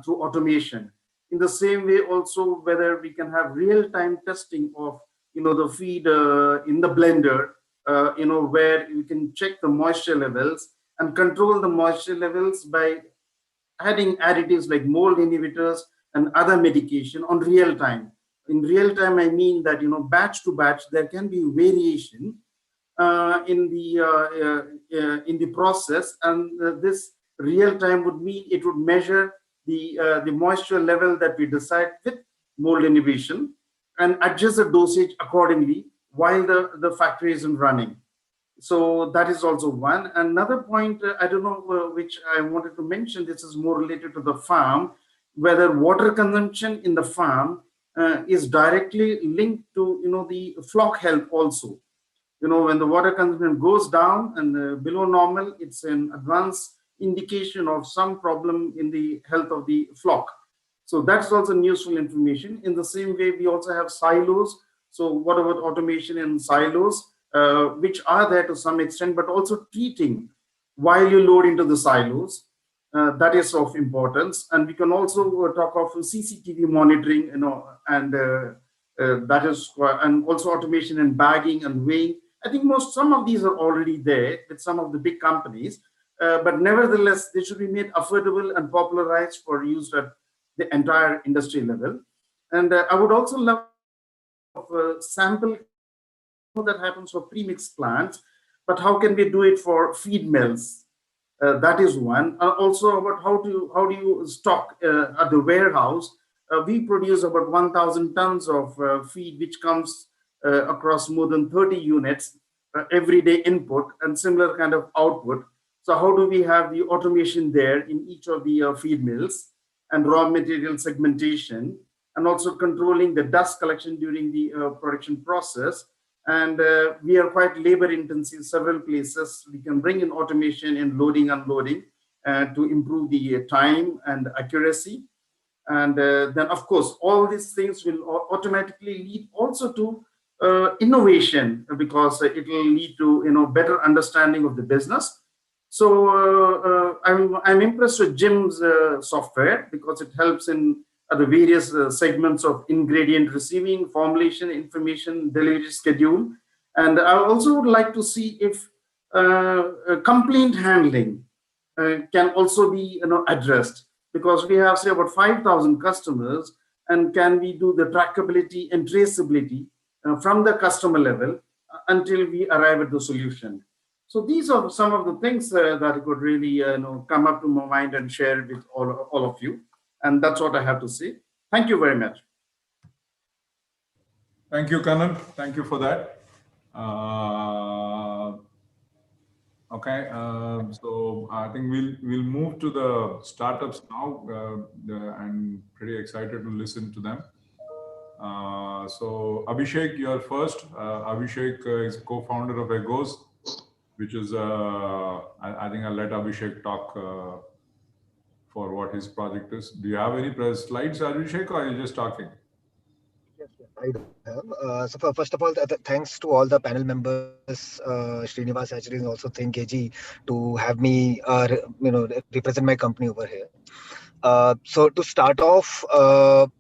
Speaker 3: through automation. In the same way, also whether we can have real-time testing of the feed in the blender, where you can check the moisture levels and control the moisture levels by adding additives like mold inhibitors and other medication on real time. In real time, I mean that batch to batch there can be variation in the process, and this real time would mean it would measure the moisture level that we decide with mold inhibition and adjust the dosage accordingly while the factory isn't running. So that is also one. Another point, I don't know which I wanted to mention, this is more related to the farm, whether water consumption in the farm is directly linked to the flock health also. When the water consumption goes down and below normal, it's an advanced indication of some problem in the health of the flock. So that's also useful information. In the same way, we also have silos. So what about automation in silos, which are there to some extent, but also treating while you load into the silos. That is of importance. And we can also talk of CCTV monitoring, and that is, and also automation in bagging and weighing. I think some of these are already there with some of the big companies, but nevertheless, they should be made affordable and popularized for use at the entire industry level. And I would also love sample that happens for premixed plants, but how can we do it for feed mills? That is one. Also about how do you stock at the warehouse. We produce about 1,000 tons of feed, which comes across more than 30 units everyday input and similar kind of output. So how do we have the automation there in each of the feed mills and raw material segmentation, and also controlling the dust collection during the production process. And we are quite labor intensive. Several places we can bring in automation in loading, unloading to improve the time and accuracy. And then, of course, all these things will automatically lead also to innovation, because it will lead to better understanding of the business. So I'm impressed with Jim's software, because it helps in the various segments of ingredient receiving, formulation, information, delivery schedule. And I also would like to see if complaint handling can also be addressed, because we have say about 5,000 customers, and can we do the trackability and traceability from the customer level until we arrive at the solution. So these are some of the things that could really come up to my mind and share with all of you. And that's what I have to say. Thank you very much.
Speaker 4: Thank you, Kanan. Thank you for that. Okay, so I think we'll move to the startups now. I'm pretty excited to listen to them. So Abhishek, you're first. Abhishek is co-founder of Egos, which is I think I'll let Abhishek talk for what his project is. Do you have any slides, Abhishek, or are you just talking?
Speaker 7: Yes, yes, I do have. First of all, thanks to all the panel members, Srinivas actually, and also Think AG to have me, represent my company over here. So to start off, I'm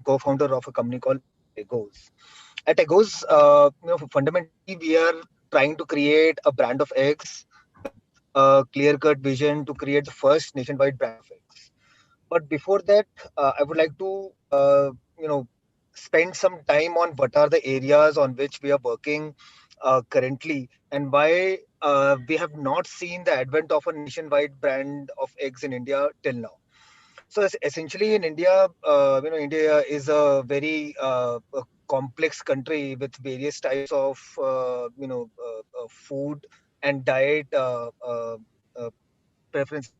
Speaker 7: co-founder of a company called Egos. At Egos, fundamentally, we are trying to create a brand of eggs with a clear-cut vision to create the first nationwide brand of eggs. But before that, I would like to, spend some time on what are the areas on which we are working currently, and why we have not seen the advent of a nationwide brand of eggs in India till now. So essentially, in India, India is a very a complex country with various types of food and diet uh, preferences as well.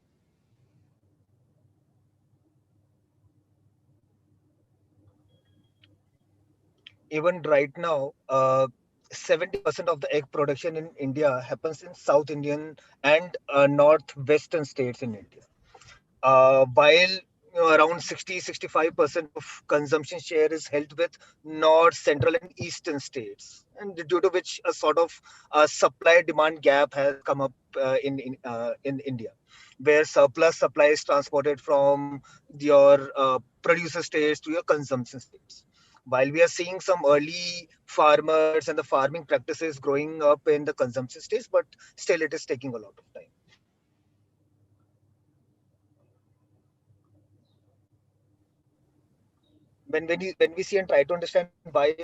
Speaker 7: Even right now, 70% of the egg production in India happens in South Indian and northwestern states in India. While around 60-65% of consumption share is held with north, central, and eastern states, and due to which a sort of supply-demand gap has come up in India, where surplus supply is transported from your producer states to your consumption states. While we are seeing some early farmers and the farming practices growing up in the consumption states, but still it is taking a lot of time. When we see and try to understand why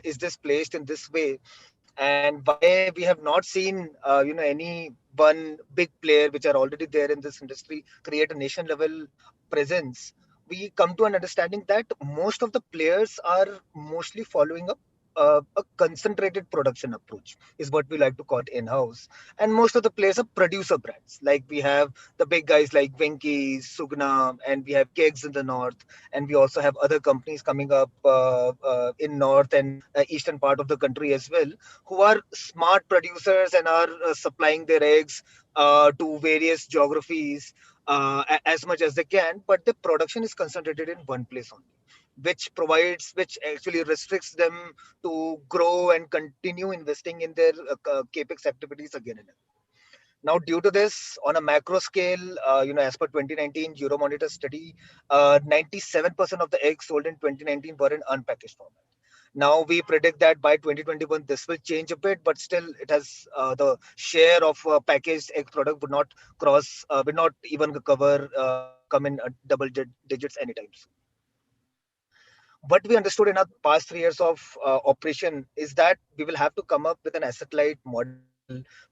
Speaker 7: is this placed in this way, and why we have not seen any one big player which are already there in this industry create a nation level presence, we come to an understanding that most of the players are mostly following up a concentrated production approach, is what we like to call it in-house. And most of the players are producer brands. Like we have the big guys like Venky's, Sugna, and we have Kegs in the north, and we also have other companies coming up in north and eastern part of the country as well, who are smart producers and are supplying their eggs to various geographies as much as they can, but the production is concentrated in one place only, which actually restricts them to grow and continue investing in their capex activities again and again. Now, due to this, on a macro scale, as per 2019 Euromonitor study, 97% of the eggs sold in 2019 were in unpackaged format. Now we predict that by 2021 this will change a bit, but still it has the share of packaged egg product would not cross, would not even cover, come in double digits anytime soon. What we understood in our past 3 years of operation is that we will have to come up with an asset light model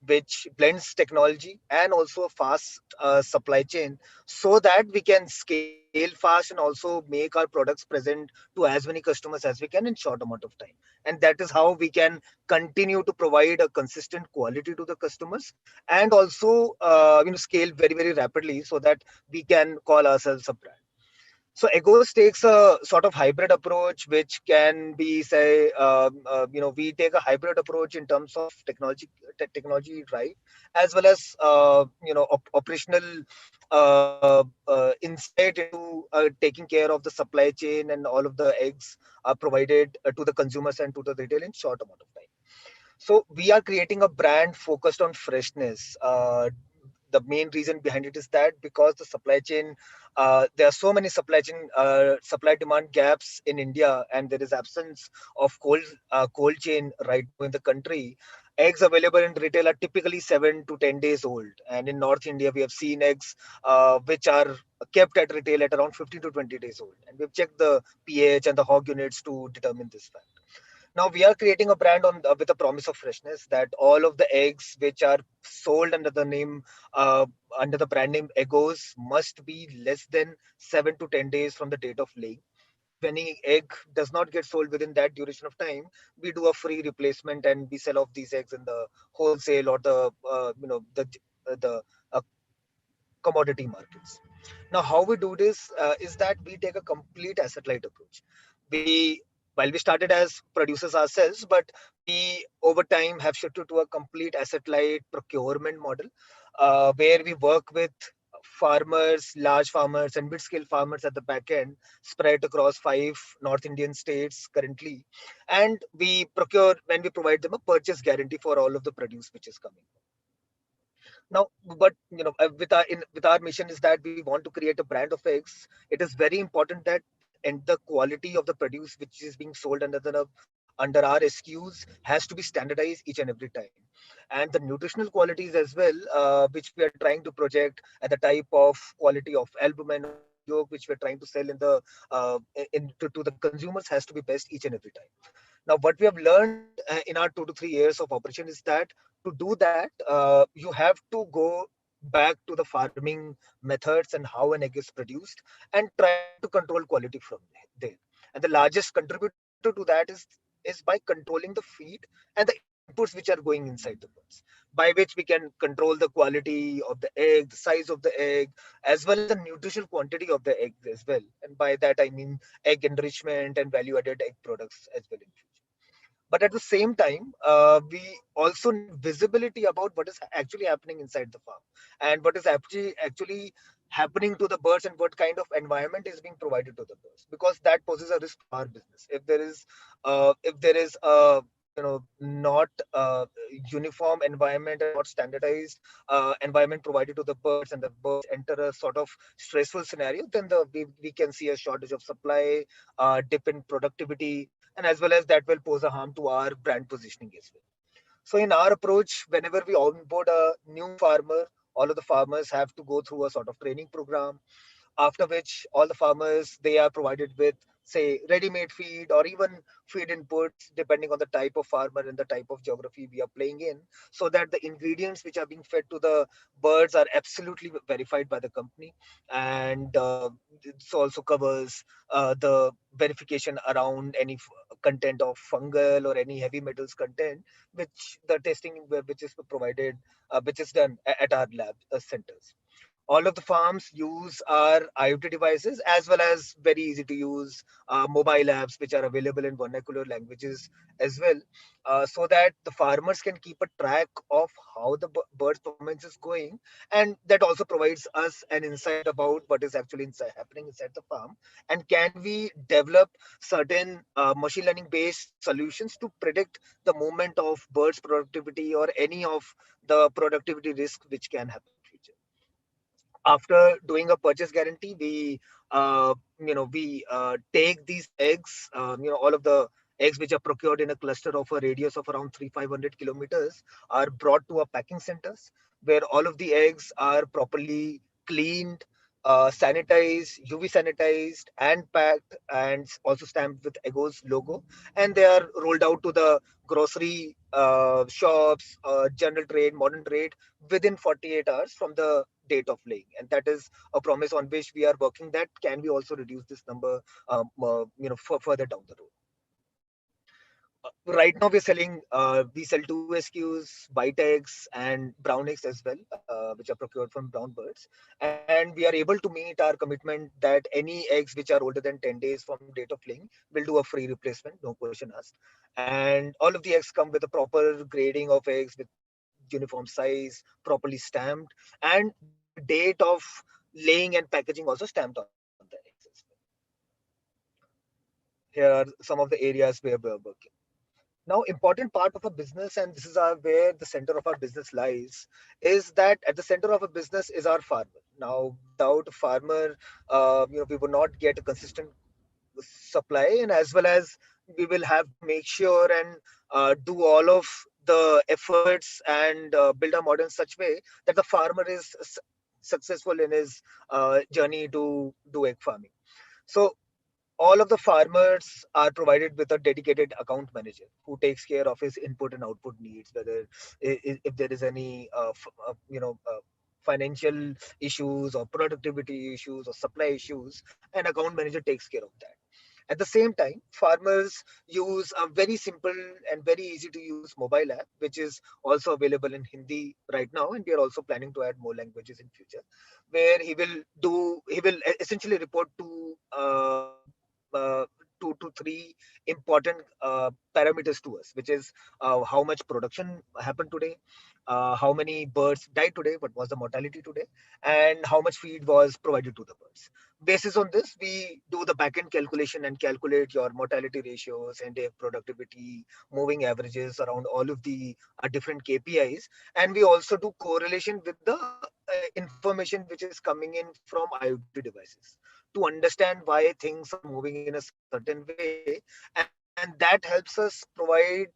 Speaker 7: which blends technology and also a fast supply chain, so that we can scale fast and also make our products present to as many customers as we can in short amount of time. And that is how we can continue to provide a consistent quality to the customers, and also scale very, very rapidly, so that we can call ourselves a brand. So Egos takes a sort of hybrid approach, which can be, say, we take a hybrid approach in terms of technology drive, as well as operational insight into taking care of the supply chain, and all of the eggs are provided to the consumers and to the retail in short amount of time. So we are creating a brand focused on freshness. The main reason behind it is that because the supply chain, there are so many supply demand gaps in India, and there is absence of cold chain right now in the country. Eggs available in retail are typically 7 to 10 days old, and in North India we have seen eggs which are kept at retail at around 15 to 20 days old, and we've checked the pH and the hog units to determine this fact. Now we are creating a brand on with a promise of freshness, that all of the eggs which are sold under the name, under the brand name Egos, must be less than 7 to 10 days from the date of laying. If any egg does not get sold within that duration of time, we do a free replacement and we sell off these eggs in the wholesale or the the commodity markets. Now, how we do this is that we take a complete asset light approach. We, while we started as producers ourselves, but we over time have shifted to a complete asset light procurement model, where we work with farmers, large farmers, and mid scale farmers at the back end, spread across 5 North Indian states currently. And we procure, when we provide them a purchase guarantee for all of the produce which is coming. Now, but with our mission is that we want to create a brand of eggs. It is very important that the quality of the produce which is being sold under our SKUs has to be standardized each and every time, and the nutritional qualities as well, which we are trying to project, and the type of quality of albumin or egg yolk which we are trying to sell to the consumers, has to be best each and every time. Now, what we have learned in our 2 to 3 years of operation is that to do that, you have to go back to the farming methods and how an egg is produced, and try to control quality from there. And the largest contributor to that is by controlling the feed and the inputs which are going inside the birds, by which we can control the quality of the egg, the size of the egg, as well as the nutritional quantity of the egg as well. And by that I mean egg enrichment and value added egg products as well in future. But at the same time, we also need visibility about what is actually happening inside the farm, and what is actually happening to the birds, and what kind of environment is being provided to the birds, because that poses a risk to our business. If there is a not uniform environment and not standardized environment provided to the birds, and the birds enter a sort of stressful scenario, then we can see a shortage of supply, dip in productivity, and as well as that will pose a harm to our brand positioning as well. So in our approach, whenever we onboard a new farmer, all of the farmers have to go through a sort of training program, after which all the farmers, they are provided with, say, ready-made feed or even feed inputs, depending on the type of farmer and the type of geography we are playing in, so that the ingredients which are being fed to the birds are absolutely verified by the company. And this also covers the verification around any content of fungal or any heavy metals content, which the testing which is provided, which is done at our lab centers. All of the farms use our IoT devices, as well as very easy to use mobile apps which are available in vernacular languages as well, so that the farmers can keep a track of how the bird's performance is going. And that also provides us an insight about what is actually happening inside the farm, and can we develop certain machine learning based solutions to predict the movement of birds productivity, or any of the productivity risk which can happen in future. After doing a purchase guarantee, we take these eggs, all of the eggs which are procured in a cluster of a radius of around 300-500 kilometers are brought to our packing centers, where all of the eggs are properly cleaned, sanitized, UV sanitized, and packed, and also stamped with Eggo's logo. And they are rolled out to the grocery shops, general trade, modern trade within 48 hours from the date of laying. And that is a promise on which we are working. That can we also reduce this number, further down the road. Right now we're selling, we sell two SKUs, white eggs and brown eggs as well, which are procured from brown birds. And we are able to meet our commitment that any eggs which are older than 10 days from date of laying will do a free replacement, no question asked. And all of the eggs come with a proper grading of eggs with uniform size, properly stamped, and the date of laying and packaging also stamped on the eggs as well. Here are some of the areas where we're working. Now, important part of a business, and this is where the center of our business lies, is that at the center of a business is our farmer. Now, without a farmer, we will not get a consistent supply, and as well as we will have to make sure and do all of the efforts and build our model in such way that the farmer is successful in his journey to do egg farming. So all of the farmers are provided with a dedicated account manager who takes care of his input and output needs, whether if there is any financial issues or productivity issues or supply issues, an account manager takes care of that. At the same time, farmers use a very simple and very easy to use mobile app, which is also available in Hindi right now, and we are also planning to add more languages in future, where he will essentially report to uh, 2 to 3 important parameters to us, which is how much production happened today, how many birds died today, what was the mortality today, and how much feed was provided to the birds. Basis on this, we do the backend calculation and calculate your mortality ratios and their productivity, moving averages around all of the different KPIs. And we also do correlation with the information which is coming in from IoT devices to understand why things are moving in a certain way. And that helps us provide,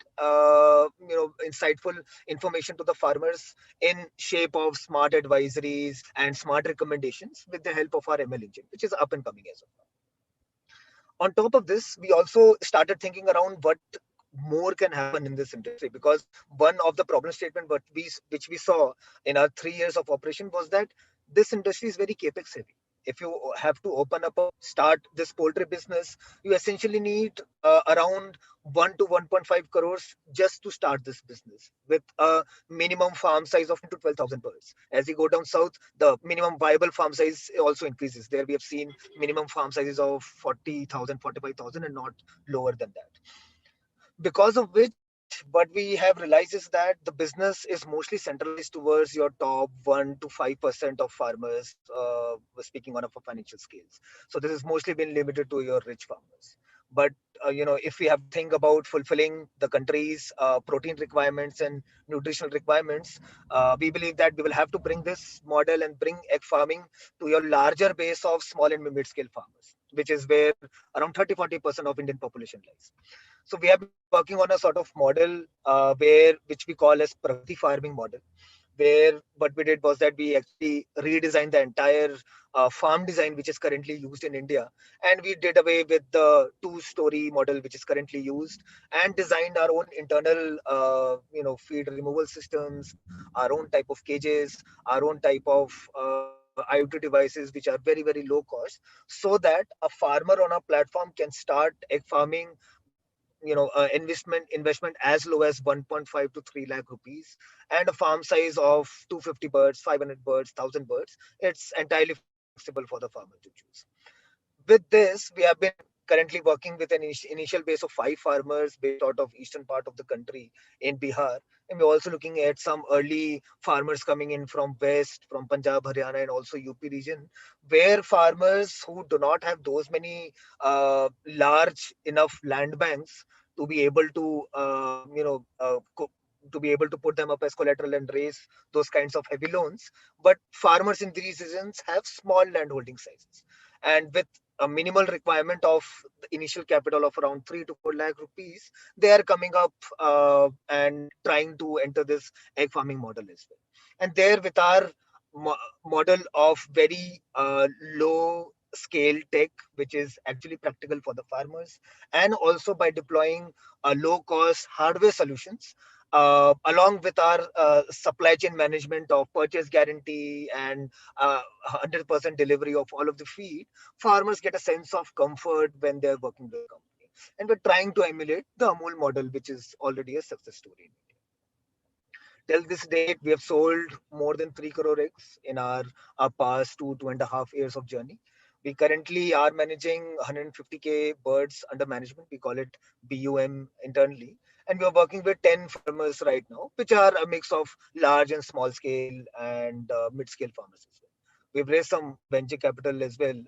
Speaker 7: insightful information to the farmers in shape of smart advisories and smart recommendations with the help of our ML engine, which is up and coming as of now. On top of this, we also started thinking around what more can happen in this industry, because one of the problem statement which we saw in our 3 years of operation was that this industry is very capex heavy. If you have to start this poultry business, you essentially need around 1 to 1.5 crores just to start this business, with a minimum farm size of 10 to 12,000 birds. As you go down south, the minimum viable farm size also increases. There we have seen minimum farm sizes of 40,000, 45,000, and not lower than that. Because of which, what we have realized is that the business is mostly centralized towards your top 1 to 5% of farmers, speaking on a financial scales. So this has mostly been limited to your rich farmers. But if we have to think about fulfilling the country's protein requirements and nutritional requirements, we believe that we will have to bring this model and bring egg farming to your larger base of small and mid-scale farmers, which is where around 30-40% of Indian population lies. So we have been working on a sort of model which we call as Pragati farming model, where what we did was that we actually redesigned the entire farm design which is currently used in India, and we did away with the two-story model which is currently used, and designed our own internal feed removal systems, our own type of cages, our own type of IoT devices which are very, very low cost, so that a farmer on our platform can start egg farming, investment as low as 1.5 to 3 lakh rupees, and a farm size of 250 birds, 500 birds, 1,000 birds. It's entirely flexible for the farmer to choose. With this, we have been currently working with an initial base of 5 farmers based out of eastern part of the country in Bihar. And we're also looking at some early farmers coming in from West, from Punjab, Haryana, and also UP region, where farmers who do not have those many large enough land banks to be able to, to be able to put them up as collateral and raise those kinds of heavy loans. But farmers in these regions have small land holding sizes. And with a minimal requirement of the initial capital of around 3 to 4 lakh rupees, they are coming up and trying to enter this egg farming model as well. And there, with our model of very low scale tech, which is actually practical for the farmers, and also by deploying low cost hardware solutions, along with our supply chain management of purchase guarantee and 100% delivery of all of the feed, farmers get a sense of comfort when they're working with the company. And we're trying to emulate the Amul model, which is already a success story. Till this date, we have sold more than 3 crore eggs in our past 2.5 years of journey. We currently are managing 150K birds under management. We call it BUM internally. And we are working with 10 farmers right now, which are a mix of large and small scale and mid scale farmers as well. We've raised some venture capital as well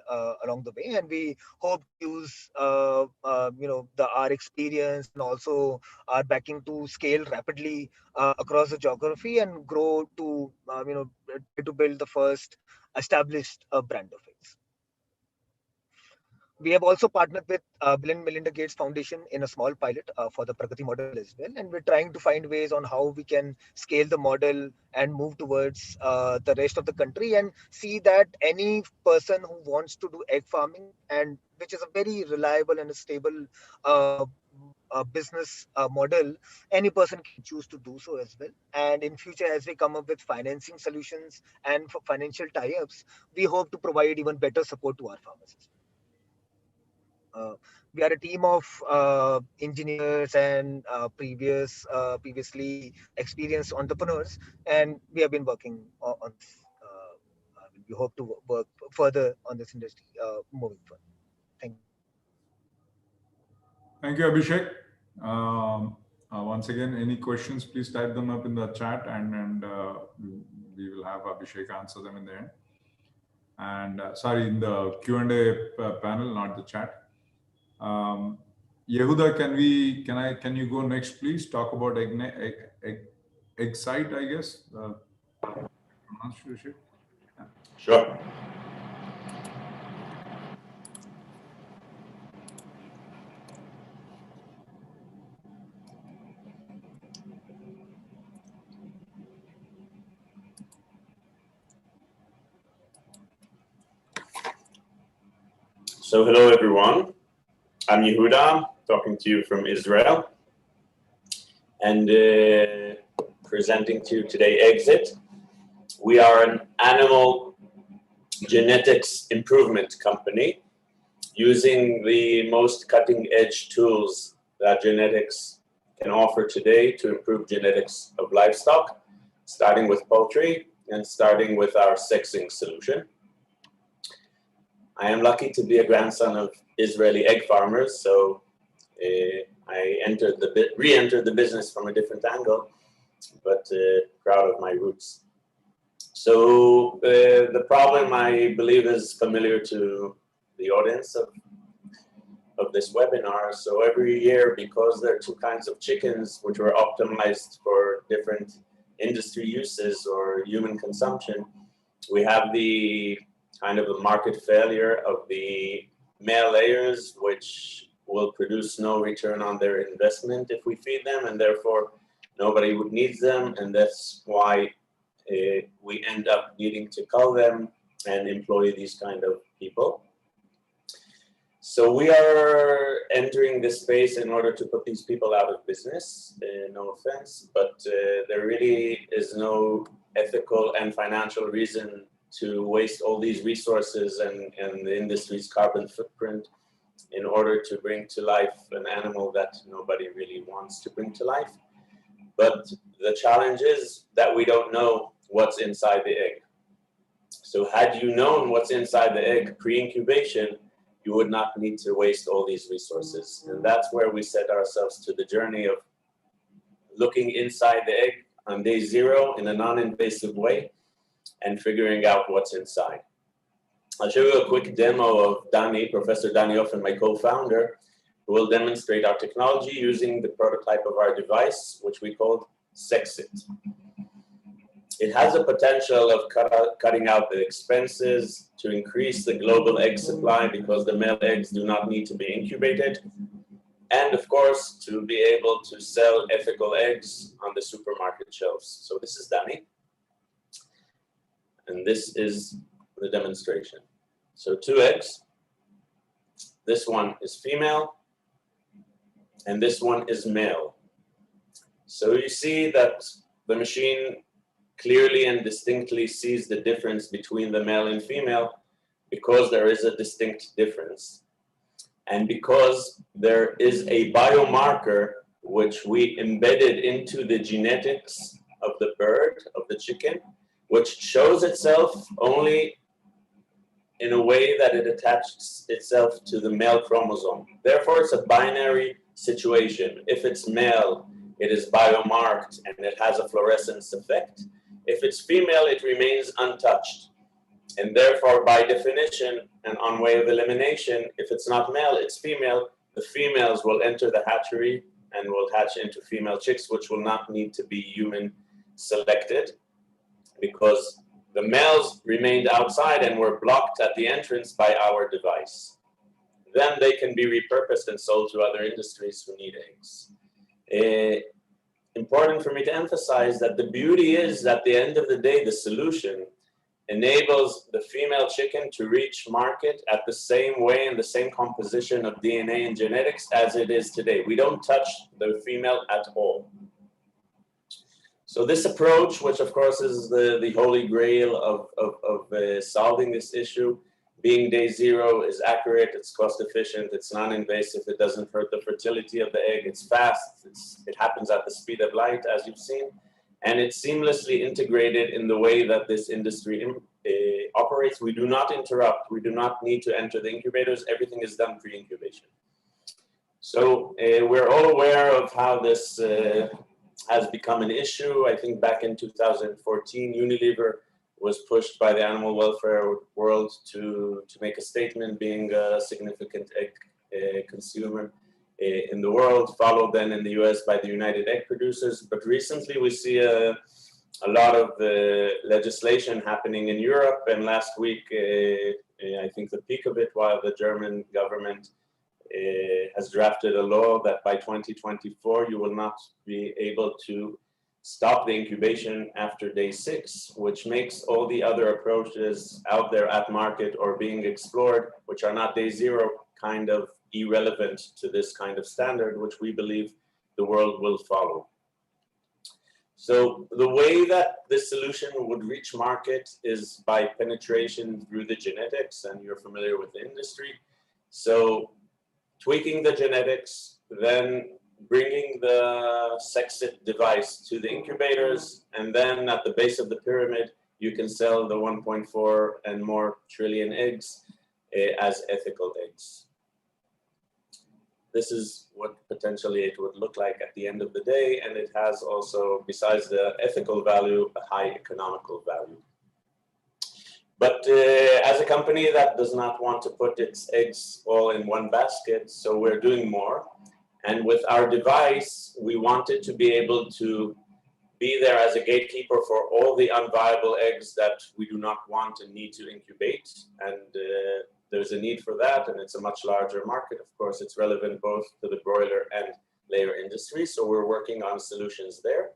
Speaker 7: along the way, and we hope to use our experience and also our backing to scale rapidly across the geography and grow to try to build the first established brand of eggs. We have also partnered with Bill and Melinda Gates Foundation in a small pilot for the Pragati model as well. And we're trying to find ways on how we can scale the model and move towards the rest of the country and see that any person who wants to do egg farming, and which is a very reliable and a stable business model, any person can choose to do so as well. And in future, as we come up with financing solutions and for financial tie-ups, we hope to provide even better support to our farmers as well. We are a team of engineers and previously experienced entrepreneurs, and we have been working on this. We hope to work further on this industry moving forward. Thank you.
Speaker 4: Thank you, Abhishek. Once again, any questions, please type them up in the chat, and we will have Abhishek answer them in the end. And sorry, in the Q&A panel, not the chat. Yehuda, can you go next, please? Talk about Excite, I guess. Pronunciation. Yeah.
Speaker 8: Sure. So hello, everyone. I'm Yehuda, talking to you from Israel, and presenting to you today Exit. We are an animal genetics improvement company using the most cutting-edge tools that genetics can offer today to improve genetics of livestock, starting with poultry and starting with our sexing solution. I am lucky to be a grandson of Israeli egg farmers, so I re-entered the business from a different angle, but proud of my roots. So the problem, I believe, is familiar to the audience of this webinar. So every year, because there are two kinds of chickens which were optimized for different industry uses or human consumption, we have the kind of the market failure of the male layers, which will produce no return on their investment if we feed them, and therefore nobody would need them, and that's why we end up needing to cull them and employ these kind of people. So we are entering this space in order to put these people out of business, no offense, but there really is no ethical and financial reason to waste all these resources and the industry's carbon footprint in order to bring to life an animal that nobody really wants to bring to life. But the challenge is that we don't know what's inside the egg. So had you known what's inside the egg pre-incubation, you would not need to waste all these resources. And that's where we set ourselves to the journey of looking inside the egg on day 0 in a non-invasive way and figuring out what's inside. I'll show you a quick demo of Danny, Professor Danny Offen, my co-founder, who will demonstrate our technology using the prototype of our device, which we called Sexit. It has the potential of cutting out the expenses, to increase the global egg supply because the male eggs do not need to be incubated, and of course to be able to sell ethical eggs on the supermarket shelves. So this is Danny, and this is the demonstration. So 2 eggs. This one is female, and this one is male. So you see that the machine clearly and distinctly sees the difference between the male and female, because there is a distinct difference. And because there is a biomarker which we embedded into the genetics of the bird, of the chicken, which shows itself only in a way that it attaches itself to the male chromosome. Therefore, it's a binary situation. If it's male, it is biomarked and it has a fluorescence effect. If it's female, it remains untouched. And therefore, by definition and on way of elimination, if it's not male, it's female, the females will enter the hatchery and will hatch into female chicks, which will not need to be human selected, because the males remained outside and were blocked at the entrance by our device. Then they can be repurposed and sold to other industries who need eggs. Important for me to emphasize that the beauty is that at the end of the day, the solution enables the female chicken to reach market at the same way and the same composition of DNA and genetics as it is today. We don't touch the female at all. So this approach, which of course is the holy grail of solving this issue, being day 0, is accurate, it's cost efficient, it's non-invasive, it doesn't hurt the fertility of the egg, it's fast, it happens at the speed of light, as you've seen, and it's seamlessly integrated in the way that this industry operates. We do not interrupt, we do not need to enter the incubators, everything is done pre-incubation. So we're all aware of how this has become an issue. I think back in 2014, Unilever was pushed by the animal welfare world to make a statement, being a significant egg consumer in the world, followed then in the US by the United Egg Producers. But recently we see a lot of legislation happening in Europe, and last week, I think the peak of it, while the German government has drafted a law that by 2024 you will not be able to stop the incubation after day 6, which makes all the other approaches out there at market or being explored, which are not day 0, kind of irrelevant to this kind of standard, which we believe the world will follow. So the way that this solution would reach market is by penetration through the genetics, and you're familiar with the industry. So tweaking the genetics, then bringing the Sexit device to the incubators, and then at the base of the pyramid, you can sell the 1.4 and more trillion eggs as ethical eggs. This is what potentially it would look like at the end of the day, and it has also, besides the ethical value, a high economical value. But as a company that does not want to put its eggs all in one basket, so we're doing more. And with our device, we wanted to be able to be there as a gatekeeper for all the unviable eggs that we do not want and need to incubate. And there's a need for that, and it's a much larger market. Of course, it's relevant both to the broiler and layer industry. So we're working on solutions there.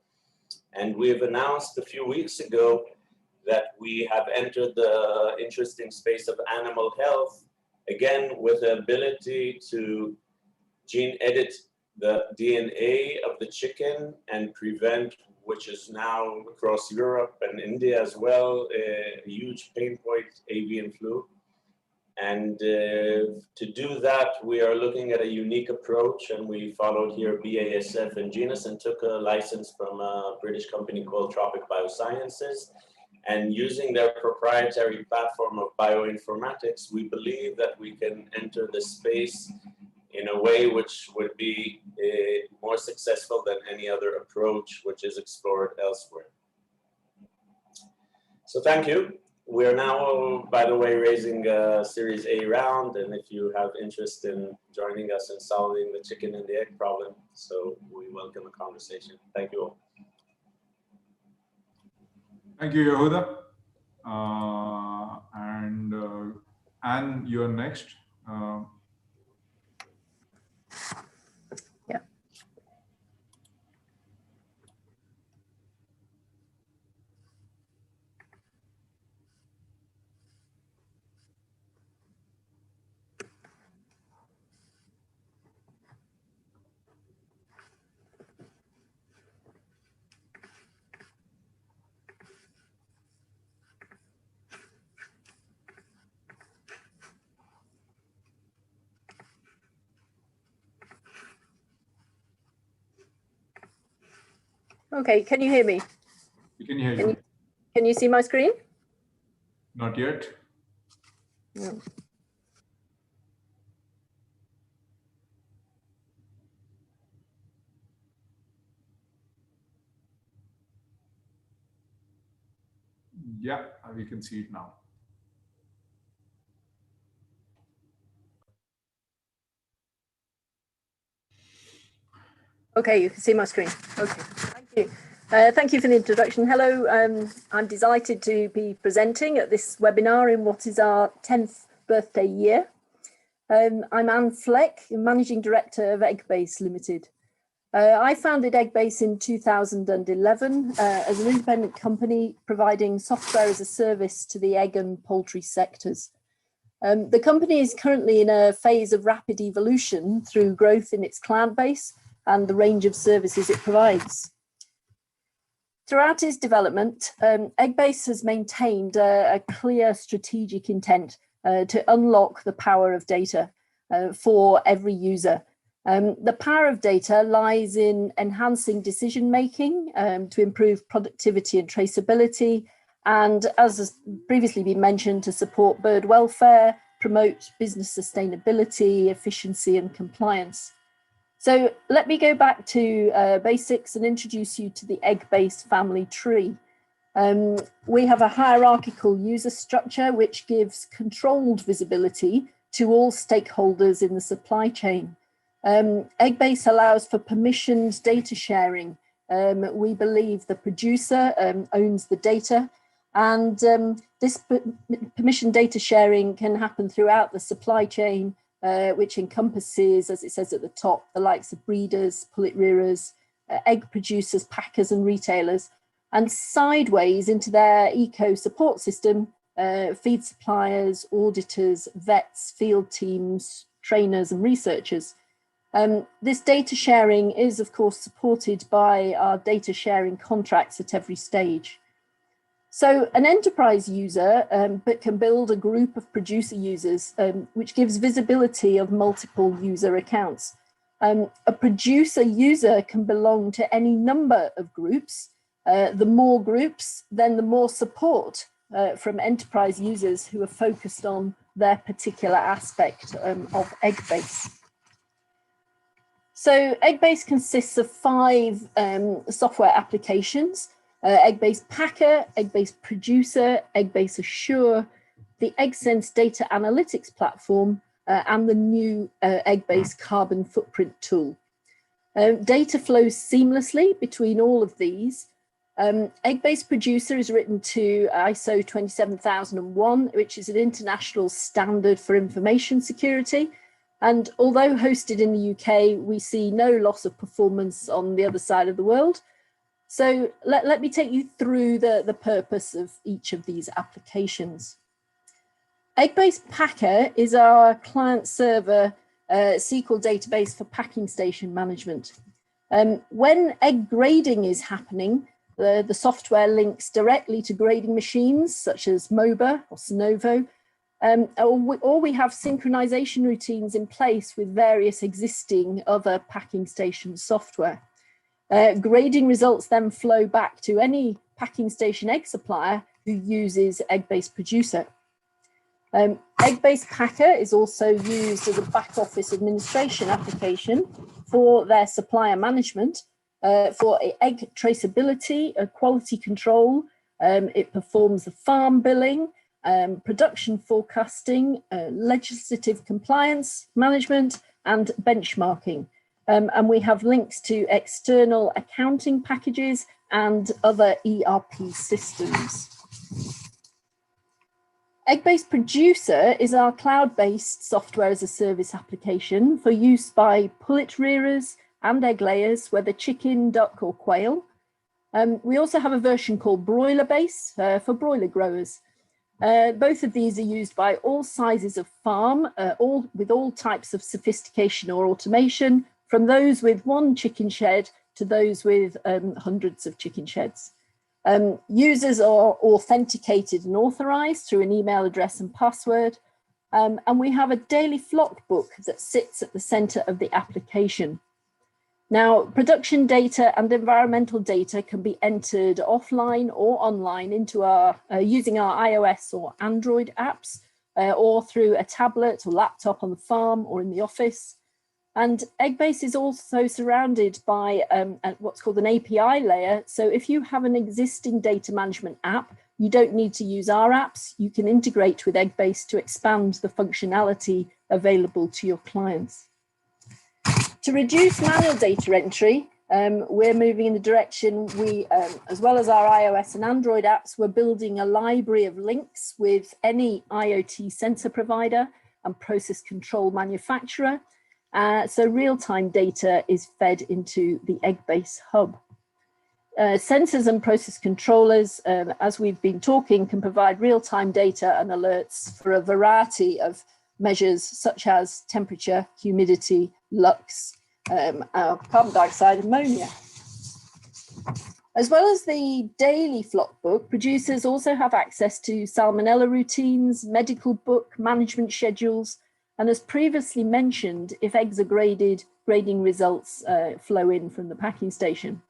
Speaker 8: And we've announced a few weeks ago that we have entered the interesting space of animal health, again, with the ability to gene edit the DNA of the chicken and prevent, which is now across Europe and India as well, a huge pain point, avian flu. And to do that, we are looking at a unique approach, and we followed here BASF and Genus and took a license from a British company called Tropic Biosciences. And using their proprietary platform of bioinformatics, we believe that we can enter the space in a way which would be more successful than any other approach which is explored elsewhere. So thank you. We are now, by the way, raising a Series A round, and if you have interest in joining us in solving the chicken and the egg problem, so we welcome a conversation. Thank you all.
Speaker 4: Thank you, Yehuda. Anne, you're next.
Speaker 9: Yeah. Okay, can you hear me?
Speaker 4: We can hear you.
Speaker 9: Can you see my screen?
Speaker 4: Not yet.
Speaker 9: No.
Speaker 4: Yeah, we can see it now.
Speaker 9: Okay, you can see my screen. Okay, thank you. Thank you for the introduction. Hello, I'm delighted to be presenting at this webinar in what is our 10th birthday year. I'm Anne Fleck, Managing Director of Eggbase Limited. I founded Eggbase in 2011 as an independent company providing software as a service to the egg and poultry sectors. The company is currently in a phase of rapid evolution through growth in its client base and the range of services it provides. Throughout its development, Eggbase has maintained a clear strategic intent to unlock the power of data for every user. The power of data lies in enhancing decision-making to improve productivity and traceability, and as has previously been mentioned, to support bird welfare, promote business sustainability, efficiency and compliance. So let me go back to basics and introduce you to the Eggbase family tree. We have a hierarchical user structure which gives controlled visibility to all stakeholders in the supply chain. Eggbase allows for permissioned data sharing. We believe the producer owns the data, and this permission data sharing can happen throughout the supply chain, which encompasses, as it says at the top, the likes of breeders, pullet rearers, egg producers, packers and retailers, and sideways into their eco support system, feed suppliers, auditors, vets, field teams, trainers and researchers. This data sharing is of course supported by our data sharing contracts at every stage. So an enterprise user but can build a group of producer users, which gives visibility of multiple user accounts. A producer user can belong to any number of groups. The more groups, then the more support from enterprise users who are focused on their particular aspect of Eggbase. So Eggbase consists of 5 software applications: Eggbase Packer, Eggbase Producer, Eggbase Assure, the EggSense Data Analytics Platform, and the new Eggbase Carbon Footprint tool. Data flows seamlessly between all of these. Eggbase Producer is written to ISO 27001, which is an international standard for information security. And although hosted in the UK, we see no loss of performance on the other side of the world. So let me take you through the purpose of each of these applications. Eggbase Packer is our client-server SQL database for packing station management. When egg grading is happening, the software links directly to grading machines such as MOBA or Sonovo, or we have synchronization routines in place with various existing other packing station software. Grading results then flow back to any packing station egg supplier who uses Eggbase Producer. Eggbase Packer is also used as a back office administration application for their supplier management, for egg traceability, quality control. It performs the farm billing, production forecasting, legislative compliance management, and benchmarking. And we have links to external accounting packages and other ERP systems. Egg-based Producer is our cloud-based software as a service application for use by pullet rearers and egg layers, whether chicken, duck or quail. We also have a version called Broiler Base for broiler growers. Both of these are used by all sizes of farm, with all types of sophistication or automation, from those with one chicken shed to those with hundreds of chicken sheds. Users are authenticated and authorized through an email address and password. And we have a daily flock book that sits at the center of the application. Now, production data and environmental data can be entered offline or online into our using our iOS or Android apps, or through a tablet or laptop on the farm or in the office. And Eggbase is also surrounded by what's called an API layer. So if you have an existing data management app, you don't need to use our apps. You can integrate with Eggbase to expand the functionality available to your clients. To reduce manual data entry, we're moving in the direction as well as our iOS and Android apps, we're building a library of links with any IoT sensor provider and process control manufacturer. So real-time data is fed into the Eggbase hub. Sensors and process controllers, as we've been talking, can provide real-time data and alerts for a variety of measures such as temperature, humidity, lux, carbon dioxide, ammonia. As well as the daily flock book, producers also have access to salmonella routines, medical book, management schedules, and as previously mentioned, if eggs are graded, grading results flow in from the packing station.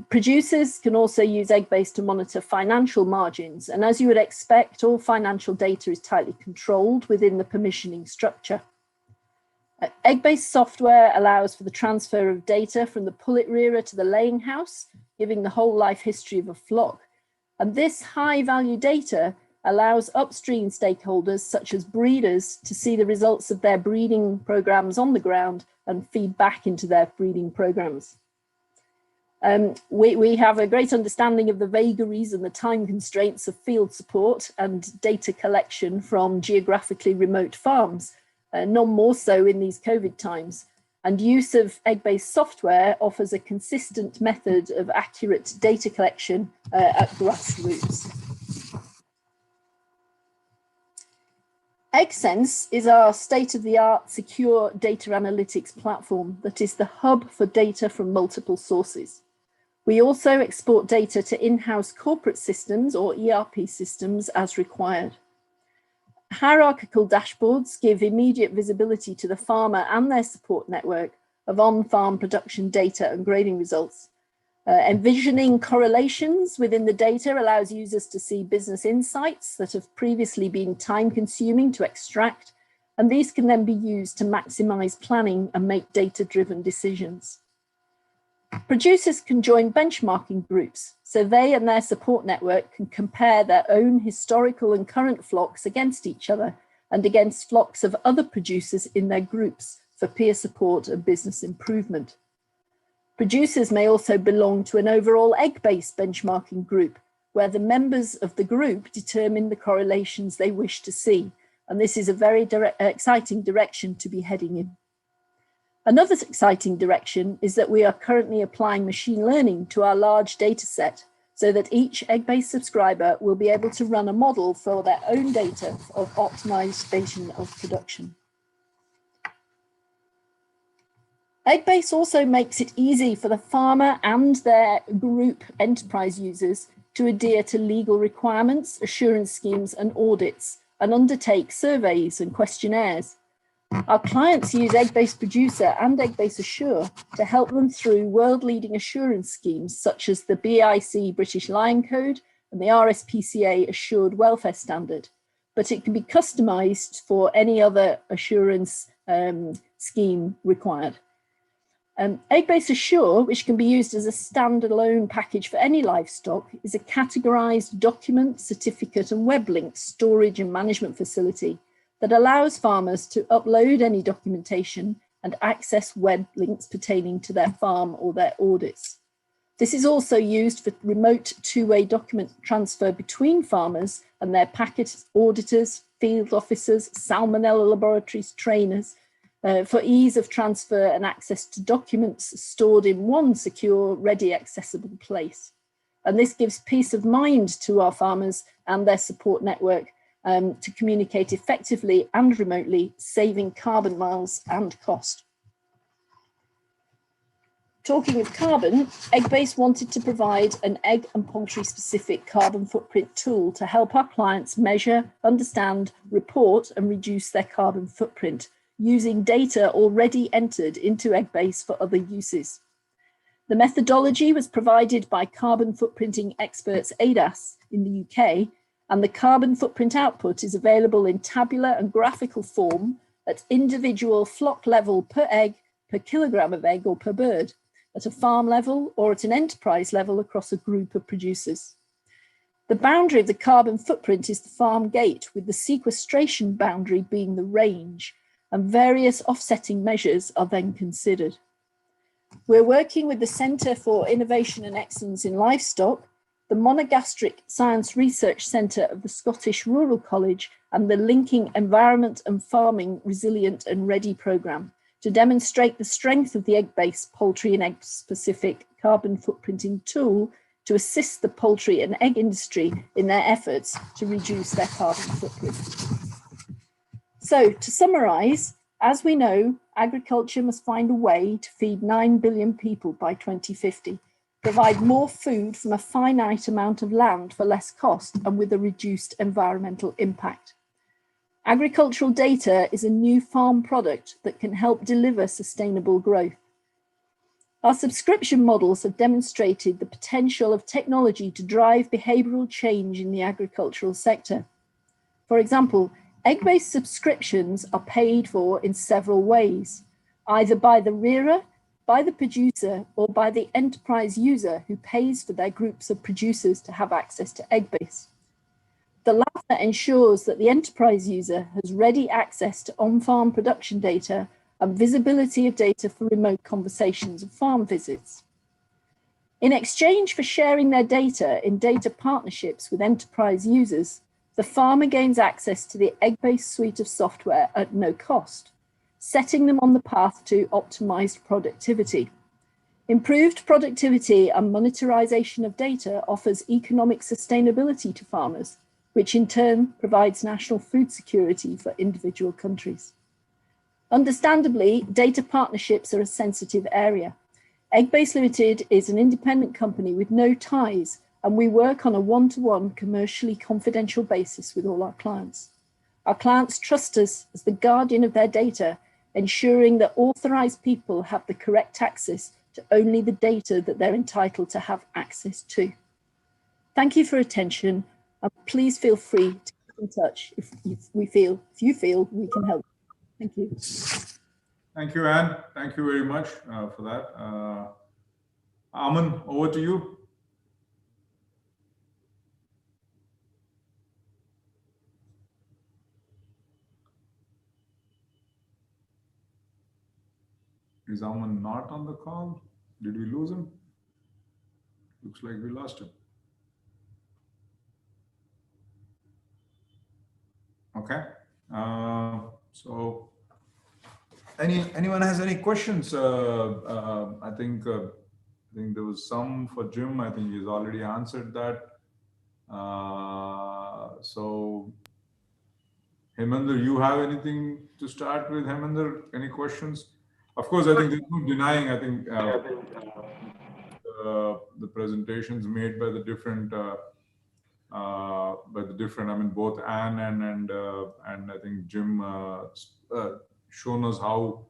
Speaker 9: Producers can also use Eggbase to monitor financial margins. And as you would expect, all financial data is tightly controlled within the permissioning structure. Eggbase software allows for the transfer of data from the pullet rearer to the laying house, giving the whole life history of a flock. And this high value data allows upstream stakeholders such as breeders to see the results of their breeding programs on the ground and feed back into their breeding programs. We have a great understanding of the vagaries and the time constraints of field support and data collection from geographically remote farms, none more so in these COVID times. And use of Eggbase software offers a consistent method of accurate data collection at grassroots. EggSense is our state-of-the-art secure data analytics platform that is the hub for data from multiple sources. We also export data to in-house corporate systems or ERP systems as required. Hierarchical dashboards give immediate visibility to the farmer and their support network of on-farm production data and grading results. Envisioning correlations within the data allows users to see business insights that have previously been time-consuming to extract, and these can then be used to maximize planning and make data-driven decisions. Producers can join benchmarking groups, so they and their support network can compare their own historical and current flocks against each other and against flocks of other producers in their groups for peer support and business improvement. Producers may also belong to an overall egg-based benchmarking group, where the members of the group determine the correlations they wish to see, and this is a very exciting direction to be heading in. Another exciting direction is that we are currently applying machine learning to our large data set so that each Eggbase subscriber will be able to run a model for their own data of optimization of production. Eggbase also makes it easy for the farmer and their group enterprise users to adhere to legal requirements, assurance schemes and audits, and undertake surveys and questionnaires. Our clients use Eggbase Producer and Eggbase Assure to help them through world-leading assurance schemes such as the BIC British Lion Code and the RSPCA Assured Welfare Standard, but it can be customized for any other assurance scheme required. Eggbase Assure, which can be used as a standalone package for any livestock, is a categorized document, certificate and web link storage and management facility that allows farmers to upload any documentation and access web links pertaining to their farm or their audits. This is also used for remote two-way document transfer between farmers and their packet auditors, field officers, salmonella laboratories, trainers, for ease of transfer and access to documents stored in one secure, ready, accessible place. And this gives peace of mind to our farmers and their support network to communicate effectively and remotely, saving carbon miles and cost. Talking of carbon, Eggbase wanted to provide an egg and poultry specific carbon footprint tool to help our clients measure, understand, report and reduce their carbon footprint using data already entered into Eggbase for other uses. The methodology was provided by carbon footprinting experts ADAS in the UK, and the carbon footprint output is available in tabular and graphical form at individual flock level per egg, per kilogram of egg or per bird, at a farm level or at an enterprise level across a group of producers. The boundary of the carbon footprint is the farm gate, with the sequestration boundary being the range, and various offsetting measures are then considered. We're working with the Centre for Innovation and Excellence in Livestock, the Monogastric Science Research Centre of the Scottish Rural College, and the Linking Environment and Farming Resilient and Ready programme to demonstrate the strength of the egg-based poultry and egg-specific carbon footprinting tool to assist the poultry and egg industry in their efforts to reduce their carbon footprint. So to summarise, as we know, agriculture must find a way to feed 9 billion people by 2050, provide more food from a finite amount of land for less cost and with a reduced environmental impact. Agricultural data is a new farm product that can help deliver sustainable growth. Our subscription models have demonstrated the potential of technology to drive behavioural change in the agricultural sector. For example, egg-based subscriptions are paid for in several ways, either by the rearer, by the producer, or by the enterprise user who pays for their groups of producers to have access to egg-based. The latter ensures that the enterprise user has ready access to on-farm production data and visibility of data for remote conversations and farm visits. In exchange for sharing their data in data partnerships with enterprise users, the farmer gains access to the egg-based suite of software at no cost, setting them on the path to optimized productivity. Improved productivity and monetization of data offers economic sustainability to farmers, which in turn provides national food security for individual countries. Understandably, data partnerships are a sensitive area. Eggbase Limited is an independent company with no ties, and we work on a one-to-one commercially confidential basis with all our clients. Our clients trust us as the guardian of their data, ensuring that authorized people have the correct access to only the data that they're entitled to have access to. Thank you for attention, and please feel free to get in touch if you feel we can help. Thank you.
Speaker 4: Thank you, Anne. Thank you very much for that. Aman, over to you. Is Aman not on the call? Did we lose him? Looks like we lost him. Okay. So anyone has any questions? I think there was some for Jim. I think he's already answered that. So Heminder, you have anything to start with? Heminder, any questions? Of course, I think there's no denying. I think the presentations made by the different, I mean, both Anne and I think Jim shown us how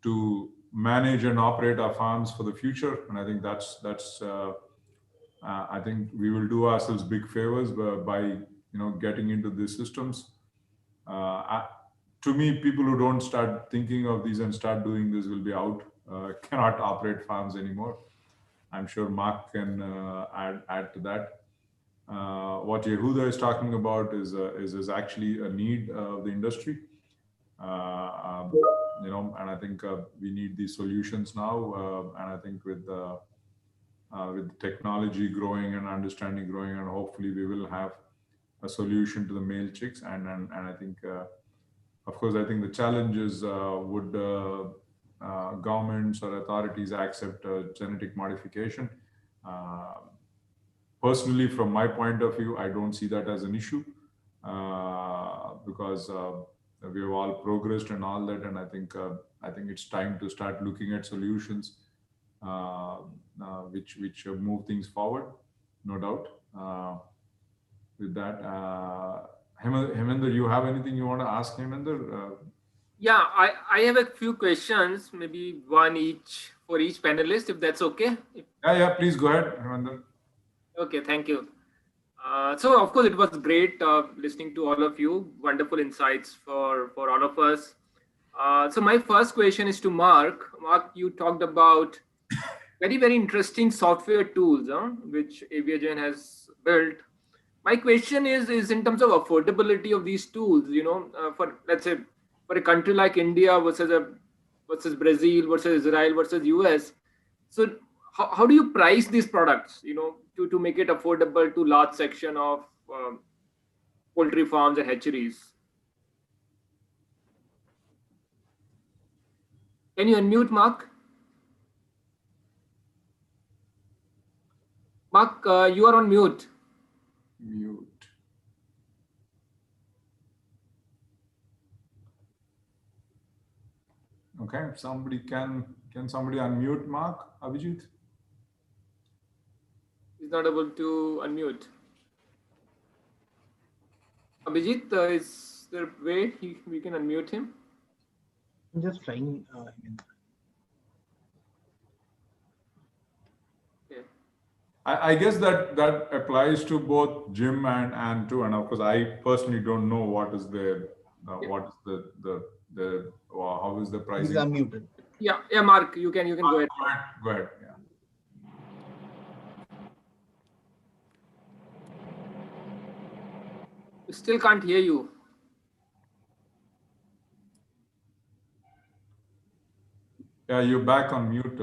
Speaker 4: to manage and operate our farms for the future, and I think that's I think we will do ourselves big favors by getting into these systems. To me, people who don't start thinking of these and start doing this will be out, cannot operate farms anymore. I'm sure Mark can add to that. What Yehuda is talking about is actually a need of the industry. and I think we need these solutions now. And I think with technology growing and understanding growing, and hopefully we will have a solution to the male chicks. And I think, of course, I think the challenge is would governments or authorities accept genetic modification? Personally, from my point of view, I don't see that as an issue because we have all progressed and all that, and I think it's time to start looking at solutions which move things forward, no doubt. With that, Heminder, you have anything you want to ask Heminder?
Speaker 2: Yeah, I have a few questions, maybe one each for each panelist, if that's okay.
Speaker 4: Yeah, please go ahead, Heminder.
Speaker 2: Okay, thank you. So of course it was great listening to all of you. Wonderful insights for all of us. So my first question is to Mark. Mark, you talked about very interesting software tools which Aviagen has built. My question is in terms of affordability of these tools. For let's say for a country like India versus Brazil versus Israel versus US. So how do you price these products? To make it affordable to large section of poultry farms and hatcheries. Can you unmute, Mark? Mark, you are on mute.
Speaker 4: Mute. Okay, somebody can somebody unmute Mark? Abhijit?
Speaker 2: He's not able to unmute. Abhijit, is there a way we can unmute him?
Speaker 10: I'm just trying.
Speaker 4: I guess that applies to both Jim and Anne too, and of course I personally don't know what is the how is the pricing.
Speaker 10: He's unmuted.
Speaker 2: Yeah, Mark, you can go ahead.
Speaker 4: Go ahead. Yeah.
Speaker 2: We still can't hear you.
Speaker 4: Yeah, you're back on mute.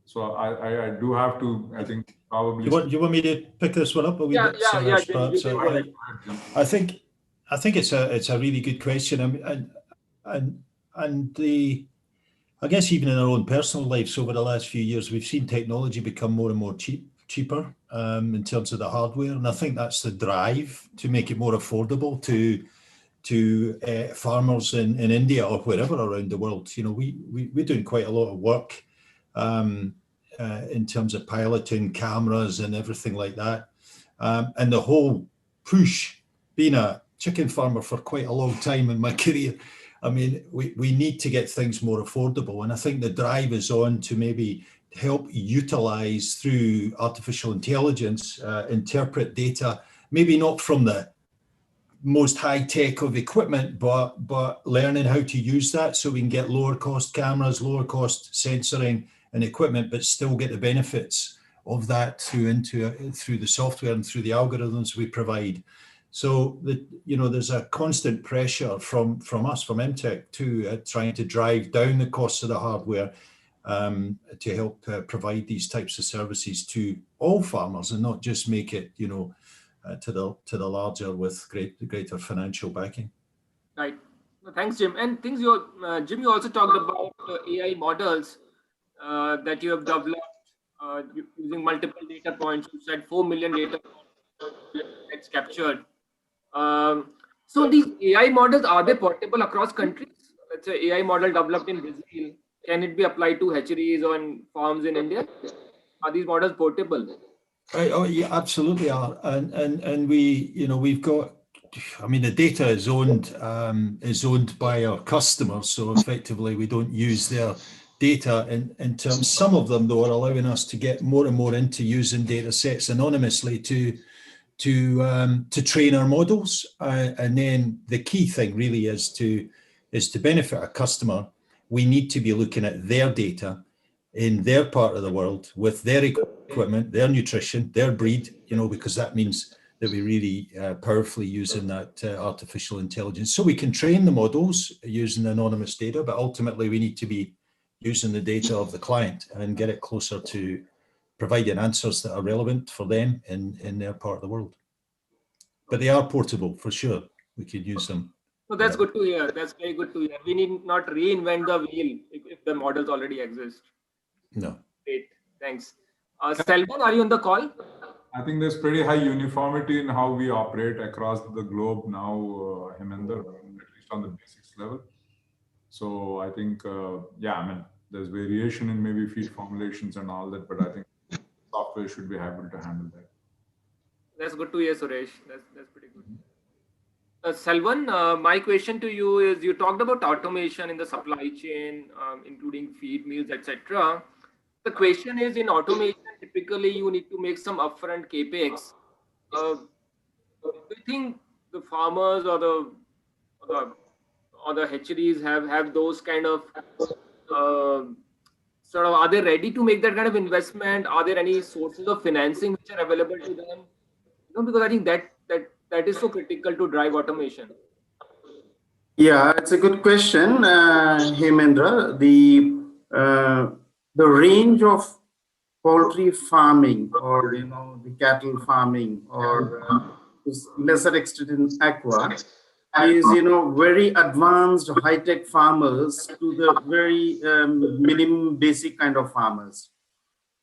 Speaker 4: So I do have to, I think, probably.
Speaker 6: You want me to pick this one up a wee bit?
Speaker 2: Yeah.
Speaker 6: I think it's a really good question, and I guess even in our own personal lives over the last few years, we've seen technology become more and more cheaper in terms of the hardware, and I think that's the drive to make it more affordable to farmers in India or wherever around the world. We're doing quite a lot of work in terms of piloting cameras and everything like that, and the whole push. Being a chicken farmer for quite a long time in my career, I mean, we need to get things more affordable, and I think the drive is on to maybe help utilize through artificial intelligence, interpret data, maybe not from the most high tech of equipment, but learning how to use that so we can get lower cost cameras, lower cost sensoring and equipment, but still get the benefits of that through the software and through the algorithms we provide. So there's a constant pressure from us, from MTech, to trying to drive down the costs of the hardware to help provide these types of services to all farmers and not just make it, to the larger with greater financial backing.
Speaker 2: Right. Thanks, Jim. And Jim, you also talked about AI models that you have developed using multiple data points. You said 4 million data points that's captured. So these AI models, are they portable across countries? Let's say AI model developed in Brazil, can it be applied to hatcheries or in farms in India? Are these models portable?
Speaker 6: Oh yeah, absolutely are, and we've got. I mean, the data is owned by our customers, so effectively we don't use their data in terms. Some of them, though, are allowing us to get more and more into using data sets anonymously to train our models, and then the key thing really is to benefit a customer. We need to be looking at their data in their part of the world with their equipment, their nutrition, their breed, because that means that we really powerfully using that artificial intelligence. So we can train the models using anonymous data, but ultimately we need to be using the data of the client and get it closer to providing answers that are relevant for them in their part of the world. But they are portable for sure. We could use them.
Speaker 2: So that's good to hear. That's very good to hear. We need not reinvent the wheel if the models already exist.
Speaker 6: No.
Speaker 2: Great. Thanks. Selvan, are you on the call?
Speaker 4: I think there's pretty high uniformity in how we operate across the globe now, Heminder, at least on the basics level. So I think, yeah, I mean, there's variation in maybe feed formulations and all that, but I think software should be able to handle that.
Speaker 2: That's good to hear, Suresh. That's pretty good. Selvan, my question to you is: you talked about automation in the supply chain, including feed mills, etc. The question is, in automation, typically you need to make some upfront capex. Do you think the farmers or the hatcheries have those kind of sort of, are they ready to make that kind of investment? Are there any sources of financing which are available to them? Because I think that is so critical to drive automation.
Speaker 3: Yeah, it's a good question, Hemendra. The range of poultry farming, or the cattle farming, or to lesser extent in aqua, is very advanced high-tech farmers to the very minimum basic kind of farmers.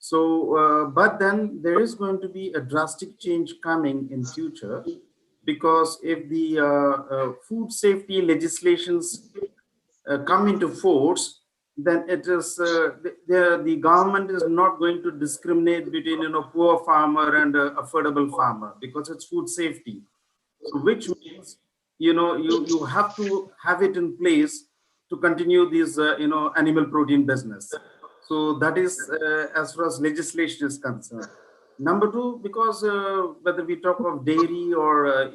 Speaker 3: So, but then there is going to be a drastic change coming in future, because if the food safety legislations come into force, then it is the government is not going to discriminate between poor farmer and affordable farmer, because it's food safety. So which means you have to have it in place to continue this animal protein business. So that is as far as legislation is concerned. Number two, because whether we talk of dairy or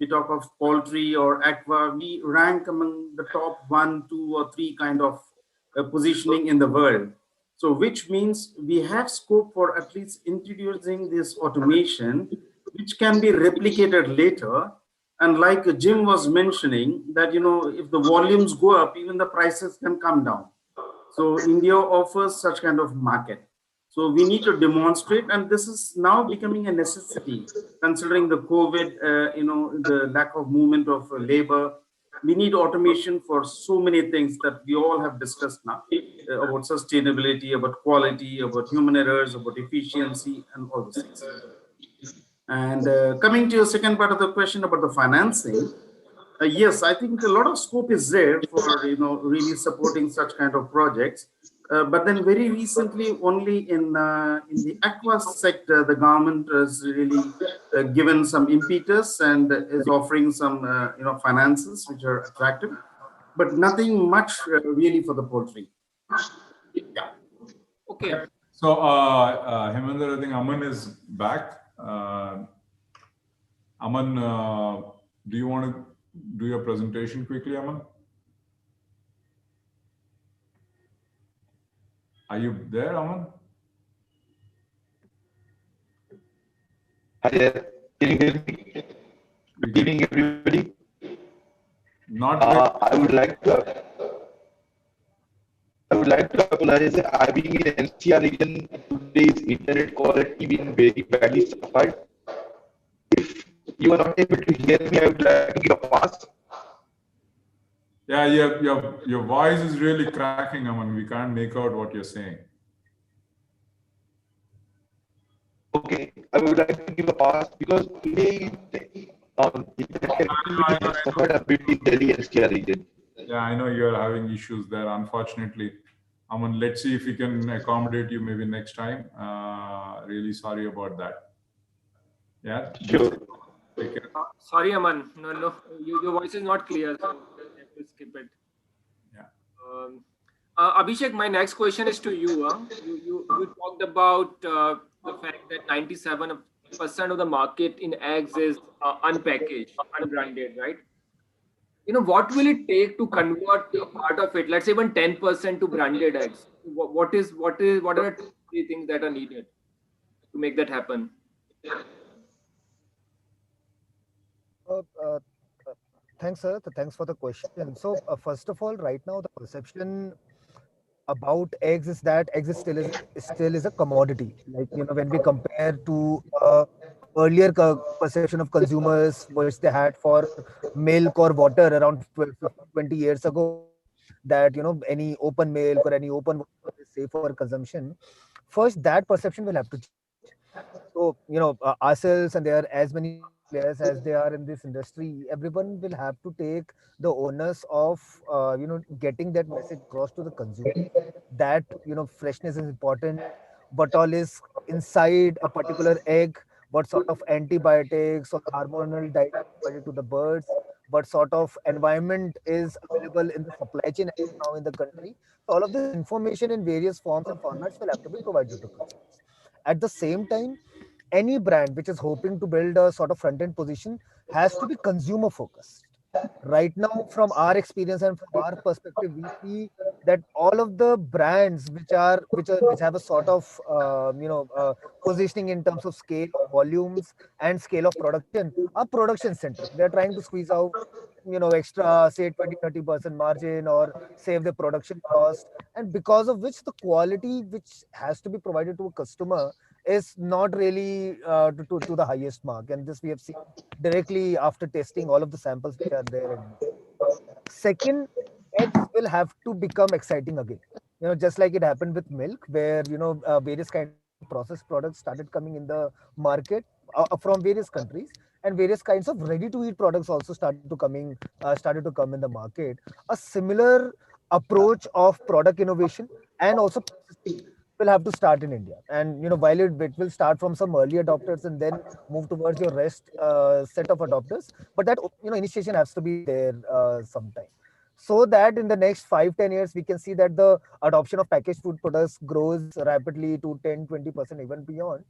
Speaker 3: we talk of poultry or aqua, we rank among the top 1, 2, or 3 kind of positioning in the world. So which means we have scope for at least introducing this automation, which can be replicated later. And like Jim was mentioning, that if the volumes go up, even the prices can come down. So India offers such kind of market. So we need to demonstrate, and this is now becoming a necessity, considering the COVID, the lack of movement of labor. We need automation for so many things that we all have discussed now, about sustainability, about quality, about human errors, about efficiency, and all those things. And coming to your second part of the question about the financing, yes, I think a lot of scope is there for really supporting such kind of projects. But then very recently, only in the aqua sector, the government has really given some impetus and is offering some finances which are attractive, but nothing much really for the poultry. Yeah.
Speaker 2: Okay.
Speaker 4: So Heminder, I think Aman is back. Aman, do you want to do your presentation quickly, Aman? Are you there, Aman?
Speaker 11: Hi there. Can you hear me? Good evening, everybody.
Speaker 4: Not
Speaker 11: I would like to apologize. I being in NCR region, today's internet quality being very badly suffered. If you are not able to hear me, I would like to give a pass.
Speaker 4: Yeah, your voice is really cracking, Aman. We can't make out what you're saying.
Speaker 11: Okay, I would like to give a pass because today internet connectivity has suffered a bit in Delhi NCR region.
Speaker 4: Yeah, I know you're having issues there, unfortunately. Aman, let's see if we can accommodate you maybe next time. Really sorry about that. Yeah.
Speaker 11: Sure.
Speaker 4: Take care.
Speaker 2: Sorry, Aman. No, your voice is not clear, so I have to skip it.
Speaker 4: Yeah.
Speaker 2: Abhishek, my next question is to you. You talked about the fact that 97% of the market in eggs is unpackaged, unbranded, right? What will it take to convert a part of it, let's say even 10% to branded eggs? What are the 3 things that are needed to make that happen?
Speaker 7: thanks, sir. Thanks for the question. So, first of all, right now the perception about eggs is that eggs is still is a commodity. Like, when we compare to earlier perception of consumers which they had for milk or water around 12, 15, 20 years ago, that any open milk or any open water is safe for consumption. First, that perception will have to change. So, ourselves, and there are as many players as they are in this industry, everyone will have to take the onus of, getting that message across to the consumer that, freshness is important, what all is inside a particular egg, what sort of antibiotics or hormonal diet is provided to the birds, what sort of environment is available in the supply chain as of now in the country. So all of this information in various forms and formats will have to be provided to consumers. At the same time, any brand which is hoping to build a sort of front end position has to be consumer focused. Right now, from our experience and from our perspective, we see that all of the brands which have a sort of positioning in terms of scale of volumes and scale of production are production centric. They're trying to squeeze out extra, say, 20-30% margin or save the production cost, and because of which the quality which has to be provided to a customer is not really to the highest mark. And this we have seen directly after testing all of the samples which are there in India. Second, eggs will have to become exciting again. Just like it happened with milk, where various kinds of processed products started coming in the market from various countries, and various kinds of ready-to-eat products also started to come in the market. A similar approach of product innovation and also processing will have to start in India. And while it will start from some early adopters and then move towards your rest set of adopters, but that initiation has to be there sometime, so that in the next 5-10 years we can see that the adoption of packaged food products grows rapidly to 10-20%, even beyond.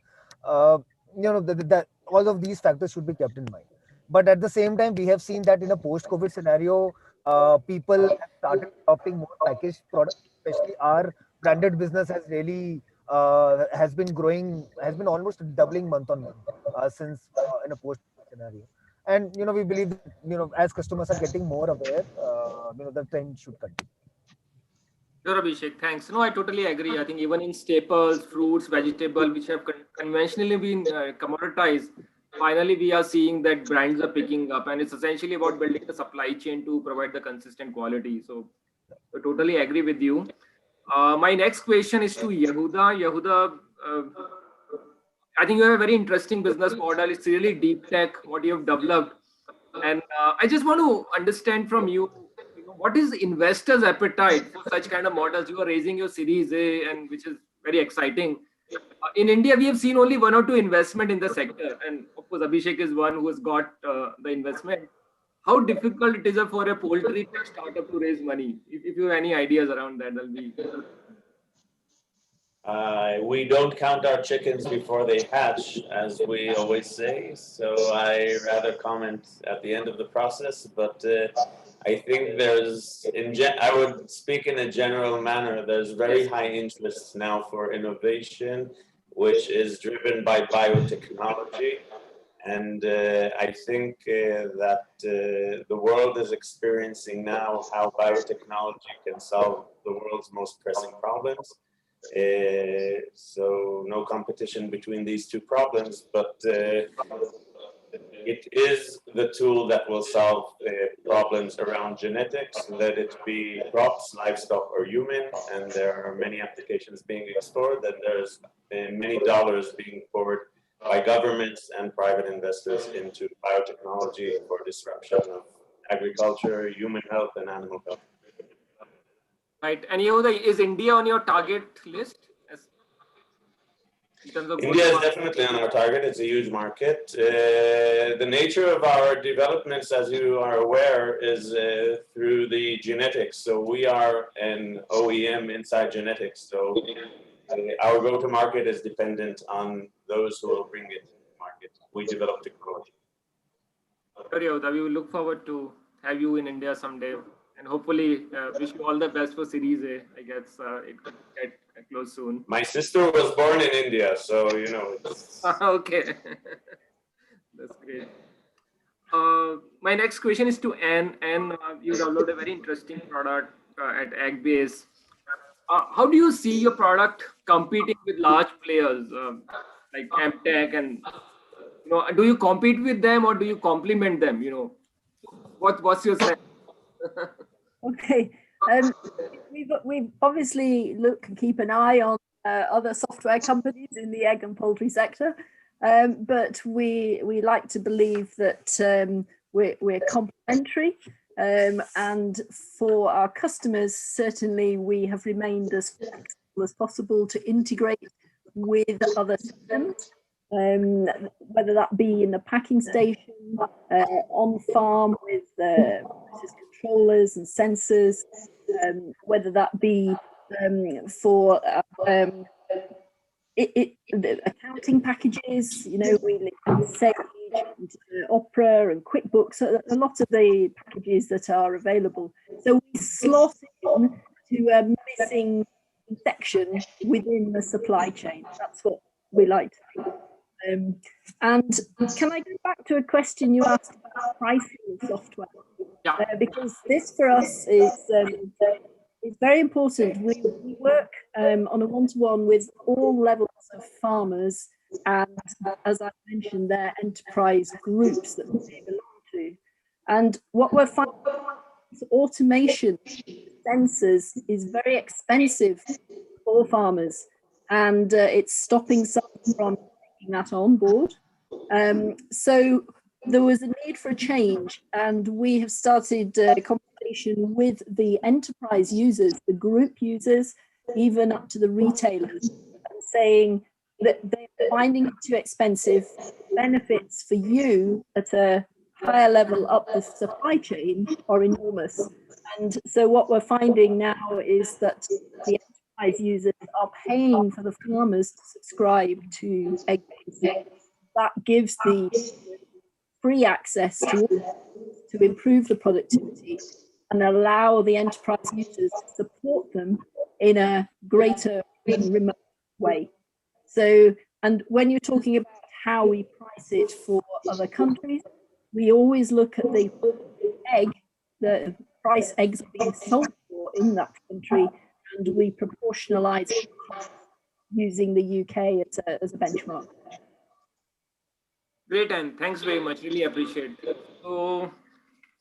Speaker 7: uh, that all of these factors should be kept in mind. But at the same time, we have seen that in a post COVID scenario, people have started adopting more packaged products. Especially our branded business has really has been growing, has been almost doubling month on month since in a post COVID scenario. And we believe that as customers are getting more aware, the trend should continue.
Speaker 2: Sure, Abhishek, thanks. No, I totally agree. I think even in staples, fruits, vegetable, which have conventionally been commoditized, finally we are seeing that brands are picking up, and it's essentially about building the supply chain to provide the consistent quality. So I totally agree with you. My next question is to Yehuda. Yehuda, I think you have a very interesting business model. It's really deep tech, what you have developed. And I just want to understand from you, what is investors' appetite for such kind of models? You are raising your Series A, and which is very exciting. In India, we have seen only one or two investment in the sector, and of course, Abhishek is one who has got the investment. How difficult it is for a poultry tech startup to raise money? If you have any ideas around that, that'll be good.
Speaker 8: We don't count our chickens before they hatch, as we always say. So I rather comment at the end of the process. But I think I would speak in a general manner. There's very high interest now for innovation, which is driven by biotechnology. And I think that the world is experiencing now how biotechnology can solve the world's most pressing problems. So no competition between these two problems, but it is the tool that will solve problems around genetics, let it be crops, livestock, or human. And there are many applications being explored, and there's many dollars being poured by governments and private investors into biotechnology for disruption of agriculture, human health, and animal health.
Speaker 2: Right. And Yehuda, is India on your target list? In terms of
Speaker 8: India is definitely on our target. It's a huge market. The nature of our developments, as you are aware, is through the genetics. So we are an OEM inside genetics. So our go-to-market is dependent on those who will bring it to the market. We develop technology.
Speaker 2: Yehuda, we will look forward to have you in India someday. And hopefully, wish you all the best for Series A. I guess it could get close soon.
Speaker 8: My sister was born in India, so you know.
Speaker 2: Okay, that's great. My next question is to Anne. Anne, you downloaded a very interesting product at AgBase. How do you see your product competing with large players like MTech, and do you compete with them or do you complement them? What's your sense?
Speaker 9: Okay. We've obviously keep an eye on other software companies in the egg and poultry sector, but we like to believe that we're complementary, and for our customers, certainly we have remained as flexible as possible to integrate with other systems, whether that be in the packing station, on farm with process controllers and sensors, whether that be for the accounting packages, we link with Sage and Opera and QuickBooks, a lot of the packages that are available. So we slot in to a missing section within the supply chain. That's what we like to do. And can I go back to a question you asked about pricing of software?
Speaker 2: Yeah.
Speaker 9: Because this for us is very important. We work on a one-to-one with all levels of farmers, and as I mentioned, their enterprise groups that they belong to. And what we're finding is automation, sensors, is very expensive for farmers, and it's stopping some from taking that on board. So there was a need for a change, and we have started a conversation with the enterprise users, the group users, even up to the retailers, and saying that they're finding it too expensive. Benefits for you at a higher level up the supply chain are enormous. And so what we're finding now is that the enterprise users are paying for the farmers to subscribe to AgClinic. That gives the free access to improve the productivity and allow the enterprise users to support them in a greater and remote way. So, and when you're talking about how we price it for other countries, we always look at the egg, the price eggs are being sold for in that country, and we proportionalize using the UK as a benchmark.
Speaker 2: Great, and thanks very much. Really appreciate it. So,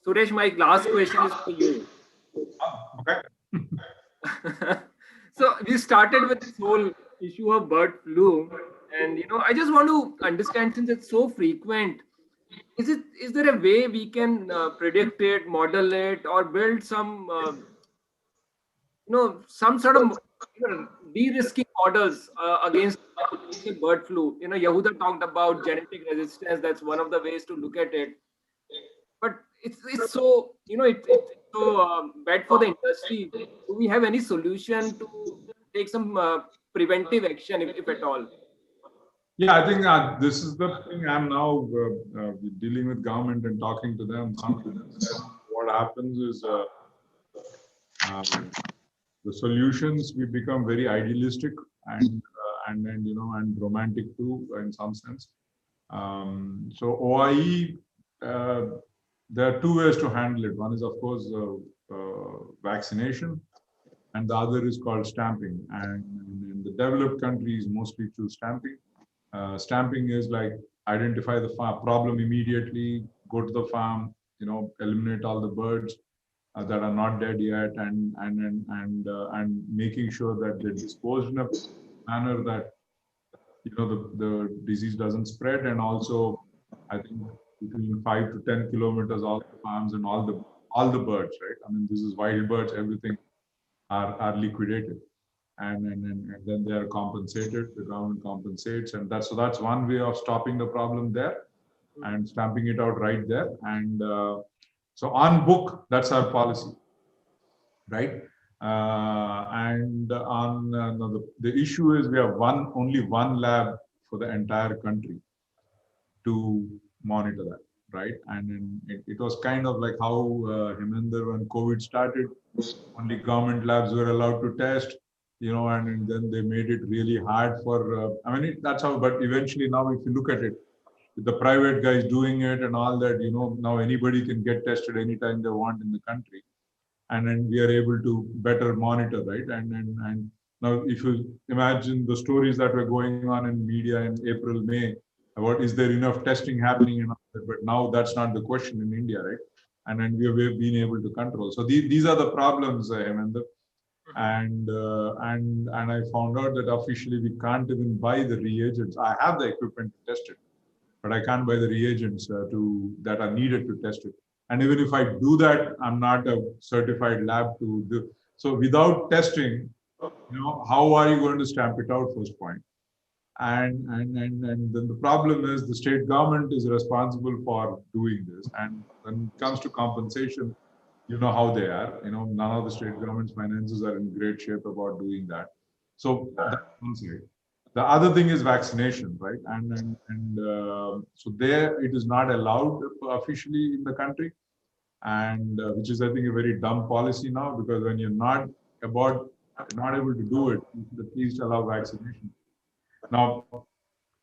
Speaker 2: Suresh, my last question is for you.
Speaker 4: Okay.
Speaker 2: So we started with this whole issue of bird flu, and I just want to understand, since it's so frequent, is there a way we can predict it, model it, or build some some sort of de-risking models against potential bird flu? Yehuda talked about genetic resistance. That's one of the ways to look at it. But it's so it's so bad for the industry. Do we have any solution to take some preventive action, if at all?
Speaker 4: Yeah, I think this is the thing. I'm now dealing with government and talking to them. What happens is the solutions, we become very idealistic and romantic too, in some sense. So OIE, there are two ways to handle it. One is, of course, vaccination, and the other is called stamping. And in the developed countries, mostly choose stamping. Stamping is like identify the problem immediately, go to the farm, eliminate all the birds that are not dead yet, and making sure that they're disposed in a manner that the disease doesn't spread. And also, I think between 5 to 10 kilometers, all the farms and all the birds, right? I mean, this is wild birds. Everything are liquidated. And then they are compensated, the government compensates, and that's one way of stopping the problem there and stamping it out right there. And so on book, that's our policy, right? And on the issue is we have only one lab for the entire country to monitor that, right? And then it was kind of like how Heminder, when COVID started, only government labs were allowed to test. And then they made it really hard for, that's how, but eventually now if you look at it, with the private guys doing it and all that, now anybody can get tested anytime they want in the country. And then we are able to better monitor, right? And now if you imagine the stories that were going on in media in April, May, about is there enough testing happening and all that, but now that's not the question in India, right? And then we have been able to control. So these are the problems, Hemendra. And I found out that officially we can't even buy the reagents. I have the equipment to test it, but I can't buy the reagents that are needed to test it. And even if I do that, I'm not a certified lab to do. So without testing, how are you going to stamp it out? First point. And then the problem is the state government is responsible for doing this. And when it comes to compensation, you know how they are. None of the state government's finances are in great shape about doing that. So that's one side. The other thing is vaccination, right? So there it is not allowed officially in the country, and which is, I think, a very dumb policy now, because when you're not able to do it, you should at least allow vaccination. Now,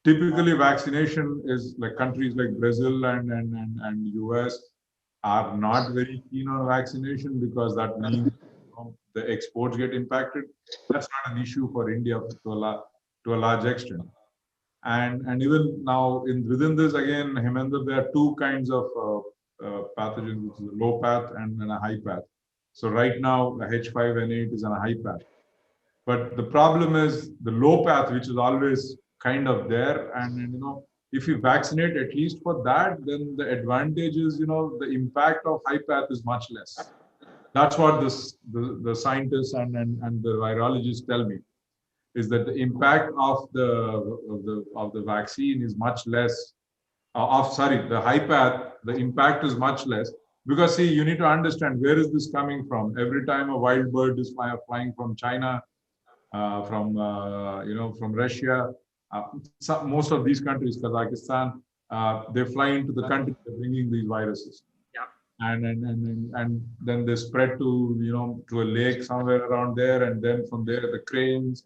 Speaker 4: typically vaccination is like countries like Brazil and US are not very keen on vaccination, because that means the exports get impacted. That's not an issue for India to a large extent. And even now within this, again, Hemendra, there are two kinds of pathogens, which is a low path and a high path. So right now the H5N8 is on a high path. But the problem is the low path, which is always kind of there. And if you vaccinate at least for that, then the advantage is, the impact of high path is much less. That's what the scientists and the virologists tell me, is that the impact of the vaccine is much less. The high path, the impact is much less, because see, you need to understand where is this coming from. Every time a wild bird is flying from China, from Russia, most of these countries, Kazakhstan, they fly into the country, they're bringing these viruses. And then they spread to a lake somewhere around there, and then from there the cranes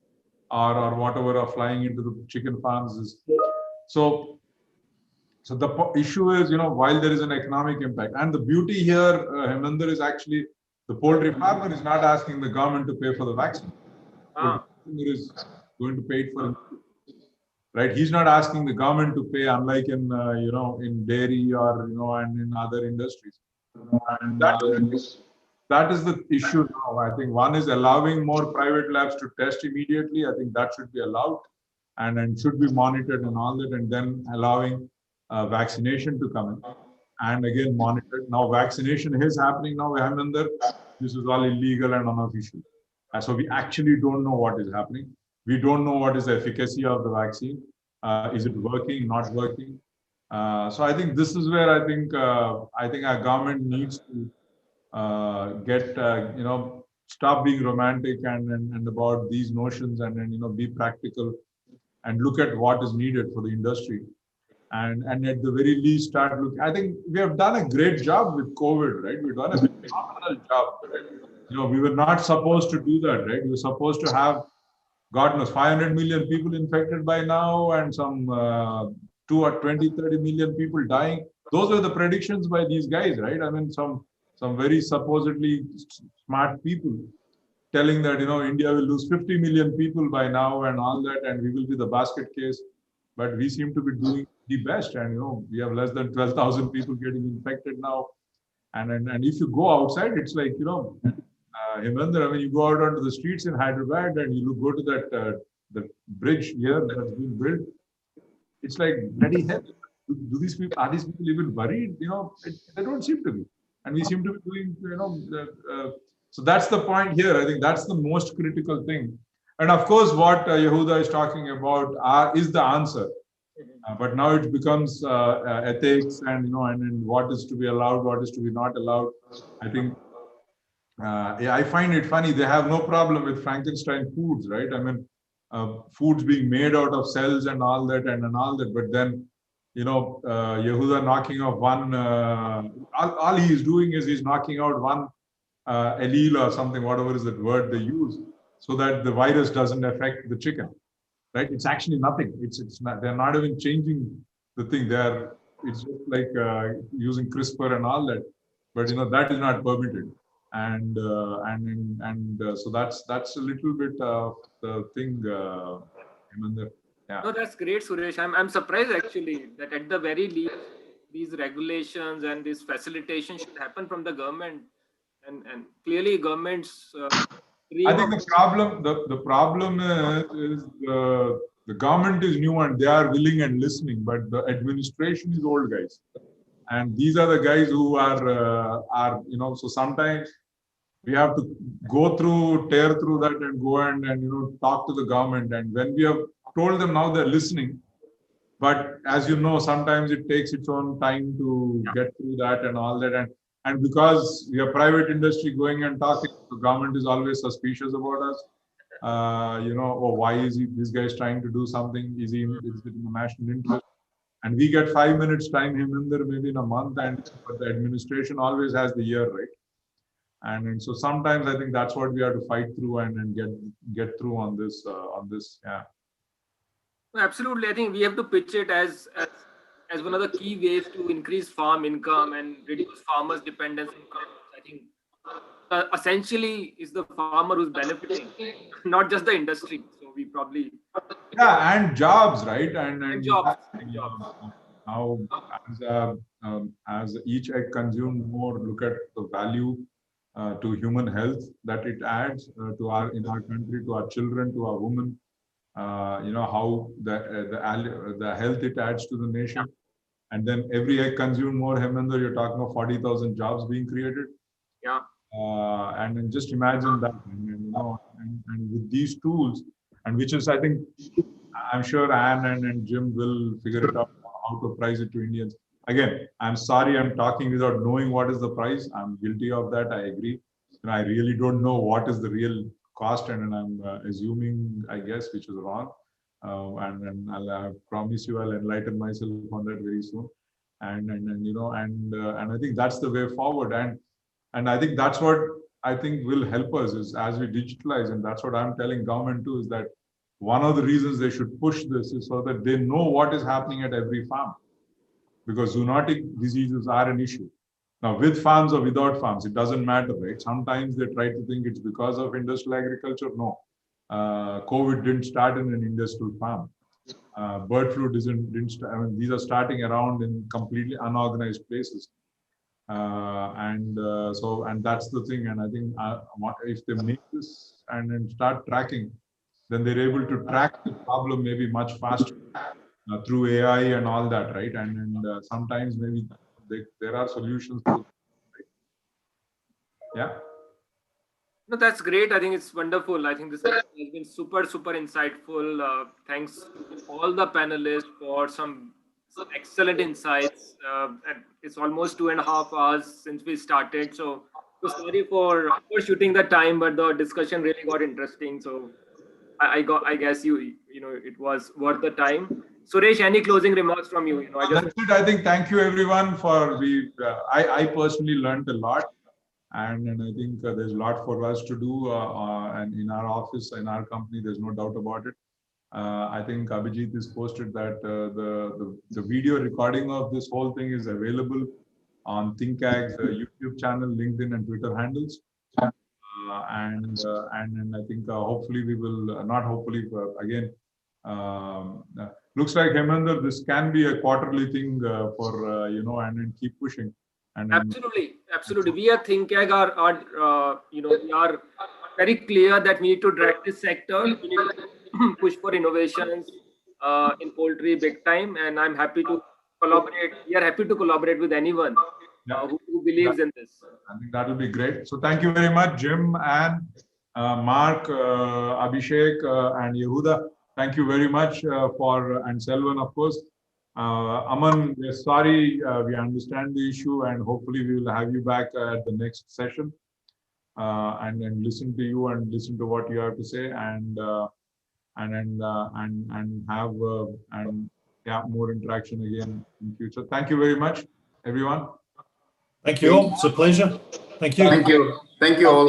Speaker 4: or whatever are flying into the chicken farms. So the issue is, while there is an economic impact, and the beauty here, Hemendra, is actually the poultry farmer is not asking the government to pay for the vaccine. The consumer is going to pay it for him, right? He's not asking the government to pay, unlike in in dairy or and in other industries. And that is the issue now. I think one is allowing more private labs to test immediately. I think that should be allowed and should be monitored and all that, and then allowing vaccination to come in and again monitored. Now vaccination is happening now. This is all illegal and unofficial. So we actually don't know what is happening. We don't know what is the efficacy of the vaccine. Is it working, not working? So I think this is where I think our government needs to stop being romantic and about these notions, and then be practical and look at what is needed for the industry, and at the very least start looking. I think we have done a great job with COVID, right? We've done a phenomenal job, right? We were not supposed to do that, right? We were supposed to have, God knows, 500 million people infected by now, and some 20, 30 million people dying. Those were the predictions by these guys, right? I mean, some very supposedly smart people telling that, India will lose 50 million people by now and all that, and we will be the basket case. But we seem to be doing the best, and we have less than 12,000 people getting infected now. And if you go outside, it's like, Hemendra, when you go out onto the streets in Hyderabad and you go to that the bridge here that's been built, it's like bloody hell. Are these people even worried? They don't seem to be, and we seem to be doing. So that's the point here. I think that's the most critical thing. And of course, what Yehuda is talking about is the answer. But now it becomes ethics and what is to be allowed, what is to be not allowed. I think I find it funny. They have no problem with Frankenstein foods, right? I mean, foods being made out of cells and all that and all that. But then, Yehuda knocking off one. All he is doing is he's knocking out one allele or something, whatever is that word they use, so that the virus doesn't affect the chicken, right? It's actually nothing. It's not. They're not even changing the thing. It's just like using CRISPR and all that, but that is not permitted. And so that's a little bit of the thing. Yeah.
Speaker 2: No, that's great, Suresh. I'm surprised actually that at the very least these regulations and this facilitation should happen from the government, and clearly governments.
Speaker 4: I think the problem is the government is new and they are willing and listening, but the administration is old guys, and these are the guys who are so sometimes we have to tear through that and go and talk to the government, and when we have told them, now they're listening. But as you know, sometimes it takes its own time to get through that and all that. And because we are private industry going and talking, the government is always suspicious about us. Oh, why is this guy is trying to do something? Is it in the national interest? And we get 5 minutes time, Heminder, maybe in a month, but the administration always has the year, right? And so sometimes I think that's what we have to fight through and get through on this. Yeah.
Speaker 2: Absolutely, I think we have to pitch it as one of the key ways to increase farm income and reduce farmers' dependence on crops. I think essentially is the farmer who's benefiting, not just the industry. So we probably
Speaker 4: and jobs, right? And
Speaker 2: jobs.
Speaker 4: Now, as each egg consumed more, look at the value to human health that it adds in our country, to our children, to our women. How the health it adds to the nation, and then every egg consumed more, Heminder, you're talking of 40,000 jobs being created.
Speaker 2: Yeah.
Speaker 4: And then just imagine that, and with these tools, and which is, I think, I'm sure Anne and Jim will figure it out how to price it to Indians. Again, I'm sorry, I'm talking without knowing what is the price. I'm guilty of that. I agree. I really don't know what is the real cost, and I'm assuming, I guess, which is wrong. And I'll promise you I'll enlighten myself on that very soon. And I think that's the way forward. And I think that's what I think will help us is as we digitalize, and that's what I'm telling government too, is that one of the reasons they should push this is so that they know what is happening at every farm, because zoonotic diseases are an issue. Now, with farms or without farms, it doesn't matter, right? Sometimes they try to think it's because of industrial agriculture. No, COVID didn't start in an industrial farm. Bird flu didn't start. I mean, these are starting around in completely unorganized places. And that's the thing. And I think if they make this and then start tracking, then they're able to track the problem maybe much faster through AI and all that, right? And sometimes maybe there are solutions to it. Yeah.
Speaker 2: No, that's great. I think it's wonderful. I think this has been super insightful. Thanks to all the panelists for some excellent insights. And it's almost 2.5 hours since we started. So sorry for shooting the time, but the discussion really got interesting. So I guess it was worth the time. Suresh, any closing remarks from you?
Speaker 4: That's it. I think thank you everyone for I personally learned a lot. And I think there's a lot for us to do, and in our office, in our company, there's no doubt about it. I think Abhijit has posted that the video recording of this whole thing is available on ThinkAg's YouTube channel, LinkedIn, and Twitter handles. And I think hopefully we will not hopefully again. Looks like Heminder, this can be a quarterly thing for and keep pushing.
Speaker 2: Absolutely. We at ThinkAg we are very clear that we need to drive this sector. We need to push for innovations in poultry big time, and I'm happy to collaborate. We are happy to collaborate with anyone who believes in this.
Speaker 4: I think that will be great. So thank you very much, Jim, Anne, Mark, Abhishek, and Yehuda. Thank you very much and Selvan, of course. Aman, we're sorry, we understand the issue, and hopefully we will have you back at the next session and then listen to you and listen to what you have to say and have more interaction again in future. Thank you very much, everyone.
Speaker 6: Thank you all. It's a pleasure. Thank you.
Speaker 3: Thank you. Thank you all.